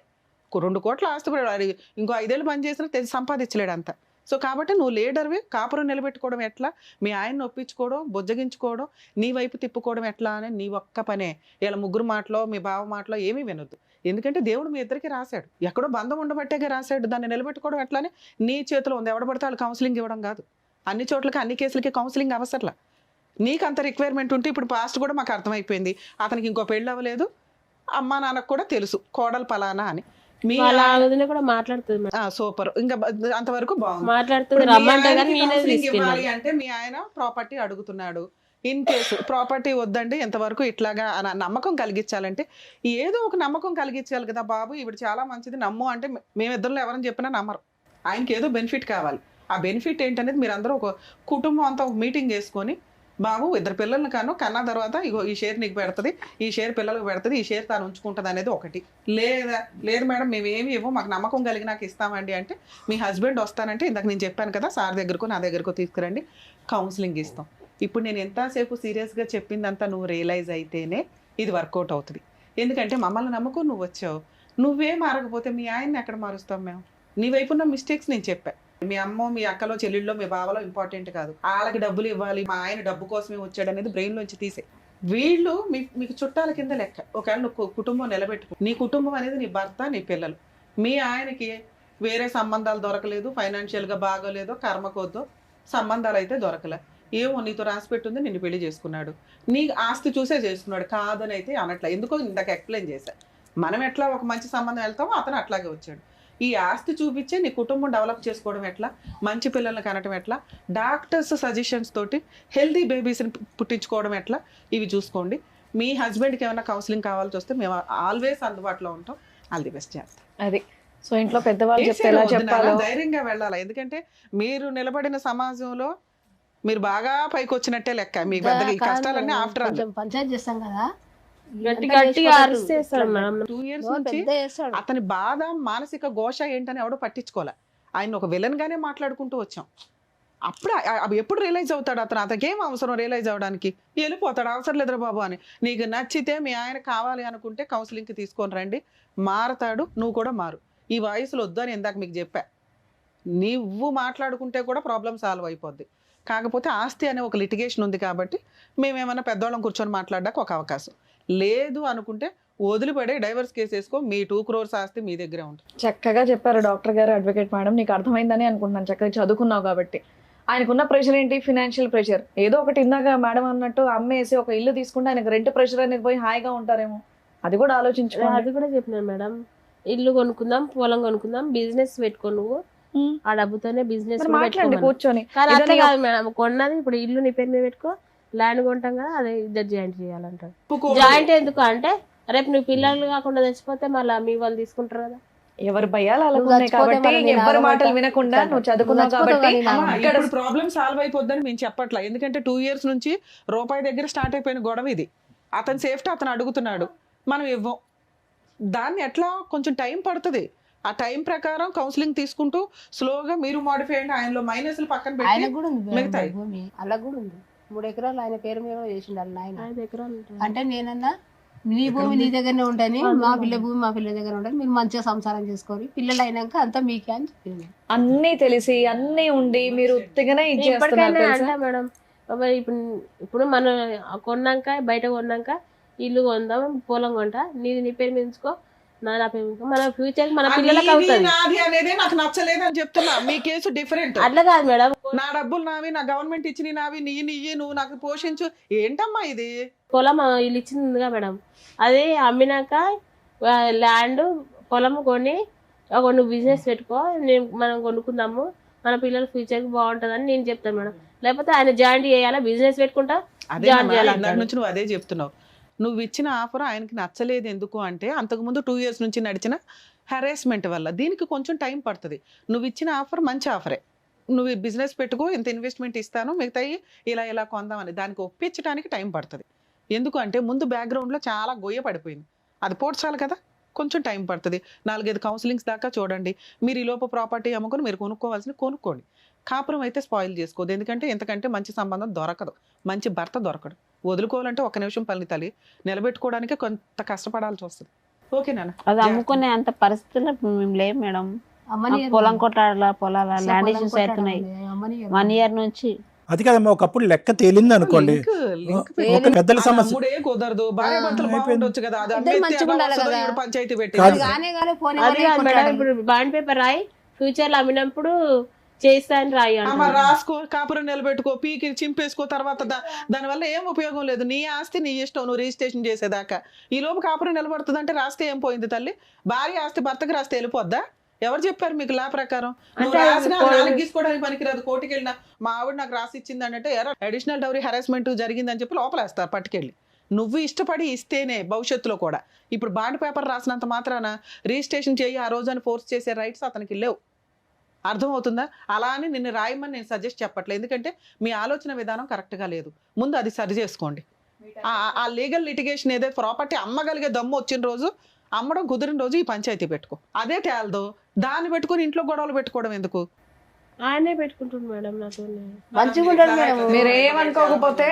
2 కోట్ల ఆస్తి కూడా ఇంకో 5 ఏళ్ళు పని చేసినా సంపాదించలేడు అంత. సో కాబట్టి నువ్వు లీడర్వి, కాపురం నిలబెట్టుకోవడం ఎట్లా, మీ ఆయన్ని ఒప్పించుకోవడం, బుజ్జగించుకోవడం, నీ వైపు తిప్పుకోవడం ఎట్లా అని నీ ఒక్క పనే. ఇలా ముగ్గురు మాటలో మీ బావ మాటలో ఏమీ వినొద్దు. ఎందుకంటే దేవుడు మీ ఇద్దరికి రాశాడు, ఎక్కడో బంధం ఉండబట్టేగా రాశాడు. దాన్ని నిలబెట్టుకోవడం ఎట్లానే నీ చేతిలో ఉంది. ఎవడ పడితే వాళ్ళు కౌన్సిలింగ్ ఇవ్వడం కాదు. అన్ని చోట్లకి అన్ని కేసులకి కౌన్సిలింగ్ అవసరంలా. నీకు అంత రిక్వైర్మెంట్ ఉంటే ఇప్పుడు పాస్ట్ కూడా మాకు అర్థమైపోయింది, అతనికి ఇంకో పెళ్ళి అవ్వలేదు, అమ్మా నాన్నకు కూడా తెలుసు కోడలు పలానా అని. మీ వాళ్ళ వదిన కూడా మాట్లాడుతుంది మేడం. సూపర్, ఇంకా అంతవరకు బాగుంది. మాట్లాడుతుంది, ఇప్పుడు మీ రమ్మంటే కానీ ఆయనకి నేనే counselling ఇవ్వాలి తీసుకెళ్ళాను. అంటే మీ ఆయన ప్రాపర్టీ అడుగుతున్నాడు. ఇన్ కేసు ప్రాపర్టీ వద్దండి ఎంతవరకు ఇట్లాగా నమ్మకం కలిగించాలంటే ఏదో ఒక నమ్మకం కలిగించాలి కదా బాబు. ఇప్పుడు చాలా మంచిది నమ్ము అంటే మేమిద్దరిలో ఎవరని చెప్పినా నమ్మరు. ఆయనకి ఏదో బెనిఫిట్ కావాలి. ఆ బెనిఫిట్ ఏంటనేది మీరు అందరూ ఒక కుటుంబం అంతా ఒక మీటింగ్ చేసుకొని, బాబు 2 పిల్లల్ని కన్నా తర్వాత ఇగో ఈ షేర్ నీకు పెడుతుంది, ఈ షేర్ పిల్లలకు పెడుతుంది, ఈ షేర్ తాను ఉంచుకుంటుంది అనేది ఒకటి. లేదు మేడం మేమేమి ఇవ్వం, మాకు నమ్మకం కలిగి నాకు ఇస్తామండి అంటే మీ హస్బెండ్ వస్తానంటే ఇందాక నేను చెప్పాను కదా సార్ దగ్గరకు నా దగ్గరకు తీసుకురండి, కౌన్సిలింగ్ ఇస్తాం. ఇప్పుడు నేను ఎంతసేపు సీరియస్గా చెప్పిందంతా నువ్వు రియలైజ్ అయితేనే ఇది వర్కౌట్ అవుతుంది. ఎందుకంటే మమ్మల్ని నమ్ముకొని నువ్వు వచ్చావు, నువ్వే మారకపోతే మీ ఆయన్ని ఎక్కడ మారుస్తాం మేము? నీ వైపు ఉన్న మిస్టేక్స్ నేను చెప్పాను. మీ అమ్మో మీ అక్కలో చెల్లెళ్ళలో మీ బావలో ఇంపార్టెంట్ కాదు, వాళ్ళకి డబ్బులు ఇవ్వాలి, మా ఆయన డబ్బు కోసమే వచ్చాడు అనేది బ్రెయిన్లోంచి తీసే. వీళ్ళు మీకు చుట్టాల కింద లెక్క. ఒకవేళ నువ్వు కుటుంబం నిలబెట్టుకో, నీ కుటుంబం అనేది నీ భర్త నీ పిల్లలు. మీ ఆయనకి వేరే సంబంధాలు దొరకలేదు, ఫైనాన్షియల్గా బాగోలేదో కర్మకోద్దో సంబంధాలు అయితే దొరకలే, ఏమో నీతో రాసి పెట్టుంది, నిన్ను పెళ్లి చేసుకున్నాడు, నీ ఆస్తి చూసే చేసుకున్నాడు, కాదని అయితే అనట్లా. ఎందుకో ఇందాక ఎక్స్ప్లెయిన్ చేశా. మనం ఎట్లా ఒక మంచి సంబంధం వెళ్తామో అతను అట్లాగే వచ్చాడు. ఈ ఆస్తి చూపించే నీ కుటుంబం డెవలప్ చేసుకోవడం ఎట్లా, మంచి పిల్లల్ని కనటం ఎట్లా, డాక్టర్స్ సజెషన్స్ తోటి హెల్తీ బేబీస్ని పుట్టించుకోవడం ఎట్లా, ఇవి చూసుకోండి. మీ హస్బెండ్కి ఏమైనా కౌన్సిలింగ్ కావాల్సి వస్తే మేము ఆల్వేస్ అందుబాటులో ఉంటాం. ఆల్ ది బెస్ట్ చేస్తాం. అది సో ఇంట్లో పెద్దవాళ్ళు చెప్తే ఎలా చెప్పాలో ధైర్యంగా వెళ్ళాలి. ఎందుకంటే మీరు నిలబడిన సమాజంలో మీరు బాగా పైకి వచ్చినట్టే లెక్క. మీ పెద్దగా ఈ కష్టాలన్నీ ఆఫ్టర్ ఆల్ కొంచెం పంచాయతీ చేస్తాం కదా, గట్టిగా అరిచేస్తాడు మేడం. 2 years నుంచి అతని బాధ మానసిక ఘోష ఏంటని ఎవడో పట్టించుకోలే. ఆయన ఒక విలన్ గానే మాట్లాడుకుంటూ వచ్చాం. అప్పుడు అవి ఎప్పుడు రియలైజ్ అవుతాడు అతను? అతనికేం అవసరం రియలైజ్ అవడానికి? వెళ్ళిపోతాడు, అవసరం లేదురా బాబు అని. నీకు నచ్చితే మీ ఆయన కావాలి అనుకుంటే కౌన్సిలింగ్కి తీసుకొని రండి, మారతాడు, నువ్వు కూడా మారు. ఈ వయసులో వద్దు అని ఇందాక మీకు చెప్పా. నువ్వు మాట్లాడుకుంటే కూడా ప్రాబ్లం సాల్వ్ అయిపోద్ది. కాకపోతే ఆస్తి అనే ఒక లిటిగేషన్ ఉంది కాబట్టి మేమేమన్నా పెద్దవాళ్ళం కూర్చొని మాట్లాడడానికి ఒక అవకాశం లేదు అనుకుంటే వదిలిపడే డైవర్స్ కేసు వేసుకో, మీ 2 crores ఆస్తి మీ దగ్గరే ఉంటుంది. చక్కగా చెప్పారు డాక్టర్ గారు, అడ్వకేట్ మేడం. నీకు అర్థమైందని అనుకుంటున్నాను, చక్కగా చదువుకున్నావు కాబట్టి. ఆయనకున్న ప్రెషర్ ఏంటి? Financial pressure. ఏదో ఒకటి ఇందాక మేడం అన్నట్టు అమ్మేసి ఒక ఇల్లు తీసుకుంటే ఆయనకు రెంట్ ప్రెషర్ అనేది పోయి హాయిగా ఉంటారేమో, అది కూడా ఆలోచించుకోవాలి. అది కూడా చెప్పినాను మేడం, ఇల్లు కొనుక్కుందాం, పొలం కొనుక్కుందాం, బిజినెస్ పెట్టుకో, నువ్వు ఆ డబ్బుతోనే బిజినెస్ మాట్లాడండి కూర్చొని. కానీ అట్లా కాదు మేడం, కొన్నది ఇప్పుడు ఇల్లు నీ పేరు మీద పెట్టుకో, ల్యాండ్ కొంటాం కదా అదే ఇద్దరు జాయింట్ చేయాలంటారు. జాయింట్ ఎందుకు అంటే రేపు నువ్వు పిల్లలు కాకుండా తెచ్చిపోతే మళ్ళీ మీ వాళ్ళు తీసుకుంటారు కదా. ఎవరు భయాలు అలాగున్నాయి కాబట్టి ఎవరి మాటలు వినకుండా నువ్వు చదువుకున్నావు కాబట్టి ఇక్కడ ప్రాబ్లం సాల్వ్ అయిపోద్దని మేము చెప్పట్లా. ఎందుకంటే 2 years నుంచి రూపాయి దగ్గర స్టార్ట్ అయిపోయిన గొడవ ఇది. అతని సేఫ్టీ అతను అడుగుతున్నాడు, మనం ఇవ్వం. దాన్ని ఎట్లా కొంచెం టైం పడుతుంది. ఆ టైం ప్రకారం కౌన్సిలింగ్ తీసుకుంటూ స్లోగా మీరు మాడిఫై అయ్యండి. ఆయనలో మైనస్లు పక్కన పెట్టి ఆయన కూడా ఉంది మిగతాయి. భూమి అలా కూడా ఉంది. 3 ఎకరాలు ఆయన పేరు మీద కూడా చేసిండాలి ఆయన. 5 ఎకరాలు అంటే నేనన్నా నీ భూమి నీ దగ్గరనే ఉంటాను, మా పిల్ల భూమి మా పిల్ల దగ్గర ఉంటుంది, మీరు మంచిగా సంసారం చేసుకోవాలి, పిల్లలు అయినాక అంతా మీకే అని చెప్పింది. అన్ని తెలిసి అన్ని ఉండి మీరు ఉత్తిగానే ఇప్పటికైనా అంటా మేడం, ఇప్పుడు మనం కొన్నాక బయట కొన్నాక ఇల్లు కొందాం, పొలం కొంటా, నీది నీ పేరు మించుకో, నా పేరు మించుకో, మన ఫ్యూచర్ మన పిల్లలకు అవుతుంది. నాది అనేది నాకు నచ్చలేదు అని చెప్తున్నా. మీ కేసు డిఫరెంట్. అట్లా కాదు మేడం, నా డబ్బులు నావి, నా గవర్నమెంట్ ఇచ్చిన నావి, నీ నువ్వు నాకు పోషించు. ఏంటమ్మా ఇది? పొలం ఇల్లు ఇచ్చిందిగా మేడం, అది అమ్మినాక ల్యాండ్ పొలం కొని నువ్వు బిజినెస్ పెట్టుకో, మనం కొనుక్కుందాము, మన పిల్లల ఫ్యూచర్కి బాగుంటుందని నేను చెప్తాను మేడం. లేకపోతే ఆయన జాయింట్ చేయాలా, బిజినెస్ పెట్టుకుంటా అదే నుంచి నువ్వు అదే చెప్తున్నావు. నువ్వు ఇచ్చిన ఆఫర్ ఆయనకి నచ్చలేదు ఎందుకు అంటే అంతకుముందు 2 years నుంచి నడిచిన హెరాస్మెంట్ వల్ల. దీనికి కొంచెం టైం పడుతుంది. నువ్వు ఇచ్చిన ఆఫర్ మంచి ఆఫరే, నువ్వు బిజినెస్ పెట్టుకో, ఇంత ఇన్వెస్ట్మెంట్ ఇస్తాను, మిగతాయి ఇలా కొందామని దానికి ఒప్పించడానికి టైం పడుతుంది. ఎందుకంటే ముందు బ్యాక్గ్రౌండ్లో చాలా గొయ్య పడిపోయింది, అది పోడ్చాలి కదా, కొంచెం టైం పడుతుంది. 4-5 కౌన్సిలింగ్స్ దాకా చూడండి. మీరు ఈ లోపు ప్రాపర్టీ అమ్ముకొని మీరు కొనుక్కోండి. కాపురం అయితే స్పాయిల్ చేసుకోదు, ఎందుకంటే ఎంతకంటే మంచి సంబంధం దొరకదు, మంచి భర్త దొరకడు. వదులుకోవాలంటే 1 నిమిషం పని తల్లి, నిలబెట్టుకోవడానికి కొంత కష్టపడాల్సి వస్తుంది. ఓకేనా? అది అమ్ముకునే అంత పరిస్థితుల్లో మేము లేవు మేడం. పొలం కొట్టాల పొలాల ల్యాండ్ ఇష్యూస్ అవుతున్నాయి 1 year నుంచి. అది కదమ్మా, ఒకప్పుడు లెక్క తేలింది అనుకోండి, ఒక పెద్దల సమస్య. అమ్ముడే కుదరదు, భార్య భర్తలు బాగుండొచ్చు కదా, అది ఇద్దరు అమ్మేస్తే మంచిగా ఉండాలి అలా కదా. ఈవిడ పంచాయతీ పెట్టి కాదు. అది కాదు మేడం, ఇప్పుడు బాండ్ పేపర్ రాయి ఫ్యూచర్ లో అమ్మినప్పుడు చేస్తా అని రాయి అమ్మ రాసుకో, కాపురం నిలబెట్టుకో, పీకి చింపేసుకో, తర్వాత దానివల్ల ఏం ఉపయోగం లేదు. నీ ఆస్తి నీ ఇష్టం, నువ్వు రిజిస్ట్రేషన్ చేసేదాకా. ఈ లోపు కాపురం నిలబడుతుంది అంటే రాస్తే ఏం పోయింది తల్లి? భార్య ఆస్తి భర్తకి రాస్తే వెళ్ళిపోద్దా? ఎవరు చెప్పారు మీకు లా ప్రకారం? నువ్వు రాసినా నాలుగు గీసుకోవడానికి పనికిరాదు. కోర్టుకి వెళ్ళినా మా ఆవిడ నాకు రాసి ఇచ్చింది అంటే అడిషనల్ డౌరీ హెరాస్మెంట్ జరిగిందని చెప్పి లోపలేస్తారు పట్టుకెళ్ళి. నువ్వు ఇష్టపడి ఇస్తేనే భవిష్యత్తులో కూడా. ఇప్పుడు బాండ్ పేపర్ రాసినంత మాత్రాన రిజిస్ట్రేషన్ చేయి ఆ రోజు అని ఫోర్స్ చేసే రైట్స్ అతనికి లేవు. అర్థమవుతుందా? అలా అని నిన్ను రాయమని నేను సజెస్ట్ చెప్పట్లేదు, ఎందుకంటే మీ ఆలోచన విధానం కరెక్ట్గా లేదు. ముందు అది సరి చేసుకోండి. ఆ లీగల్ లిటిగేషన్ ఏదైతే ప్రాపర్టీ అమ్మగలిగే దమ్ము వచ్చిన రోజు, అమ్మడం కుదిరిన రోజు ఈ పంచాయతీ పెట్టుకో. అదే తేలదో దాన్ని పెట్టుకుని ఇంట్లో గొడవలు పెట్టుకోవడం ఎందుకు? ఆయనే పెట్టుకుంటుంది మేడం నాతో. మంచిగా ఉంటాడు మేడం. మీరు ఏమనుకోకపోతే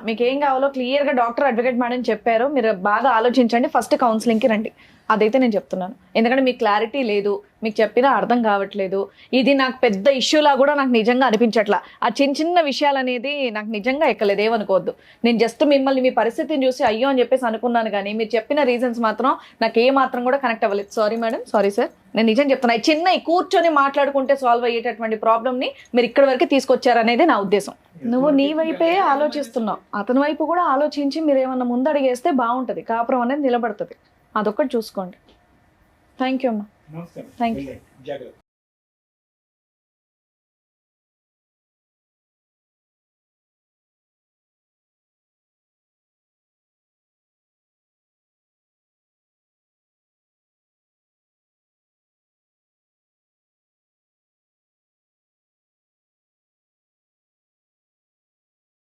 మీకు ఏం కావాలో క్లియర్ గా డాక్టర్ అడ్వకేట్ మేడం చెప్పారు. మీరు బాగా ఆలోచించండి, ఫస్ట్ కౌన్సిలింగ్ కి రండి. అదైతే నేను చెప్తున్నాను, ఎందుకంటే మీకు క్లారిటీ లేదు, మీకు చెప్పినా అర్థం కావట్లేదు. ఇది నాకు పెద్ద ఇష్యూలా కూడా నాకు నిజంగా అనిపించట్లా. ఆ చిన్న విషయాలు అనేది నాకు నిజంగా ఎక్కలేదు, ఏమనుకోవద్దు. నేను జస్ట్ మిమ్మల్ని మీ పరిస్థితిని చూసి అయ్యో అని చెప్పేసి అనుకున్నాను, కానీ మీరు చెప్పిన రీజన్స్ మాత్రం నాకు ఏ మాత్రం కూడా కనెక్ట్ అవ్వలేదు. Sorry madam, sorry sir. నేను నిజం చెప్తున్నా, ఈ చిన్న కూర్చొని మాట్లాడుకుంటే సాల్వ్ అయ్యేటటువంటి ప్రాబ్లమ్ని మీరు ఇక్కడ వరకు తీసుకొచ్చారనేది నా ఉద్దేశం. నువ్వు నీ వైపే ఆలోచిస్తున్నావు, అతని వైపు కూడా ఆలోచించి మీరు ఏమన్నా ముందు అడిగేస్తే బాగుంటుంది, కాపురం అనేది నిలబడుతుంది. అదొక్కటి చూసుకోండి. థ్యాంక్ యూ అమ్మా. నమస్కారం. Thank you. జాగ్రత్త.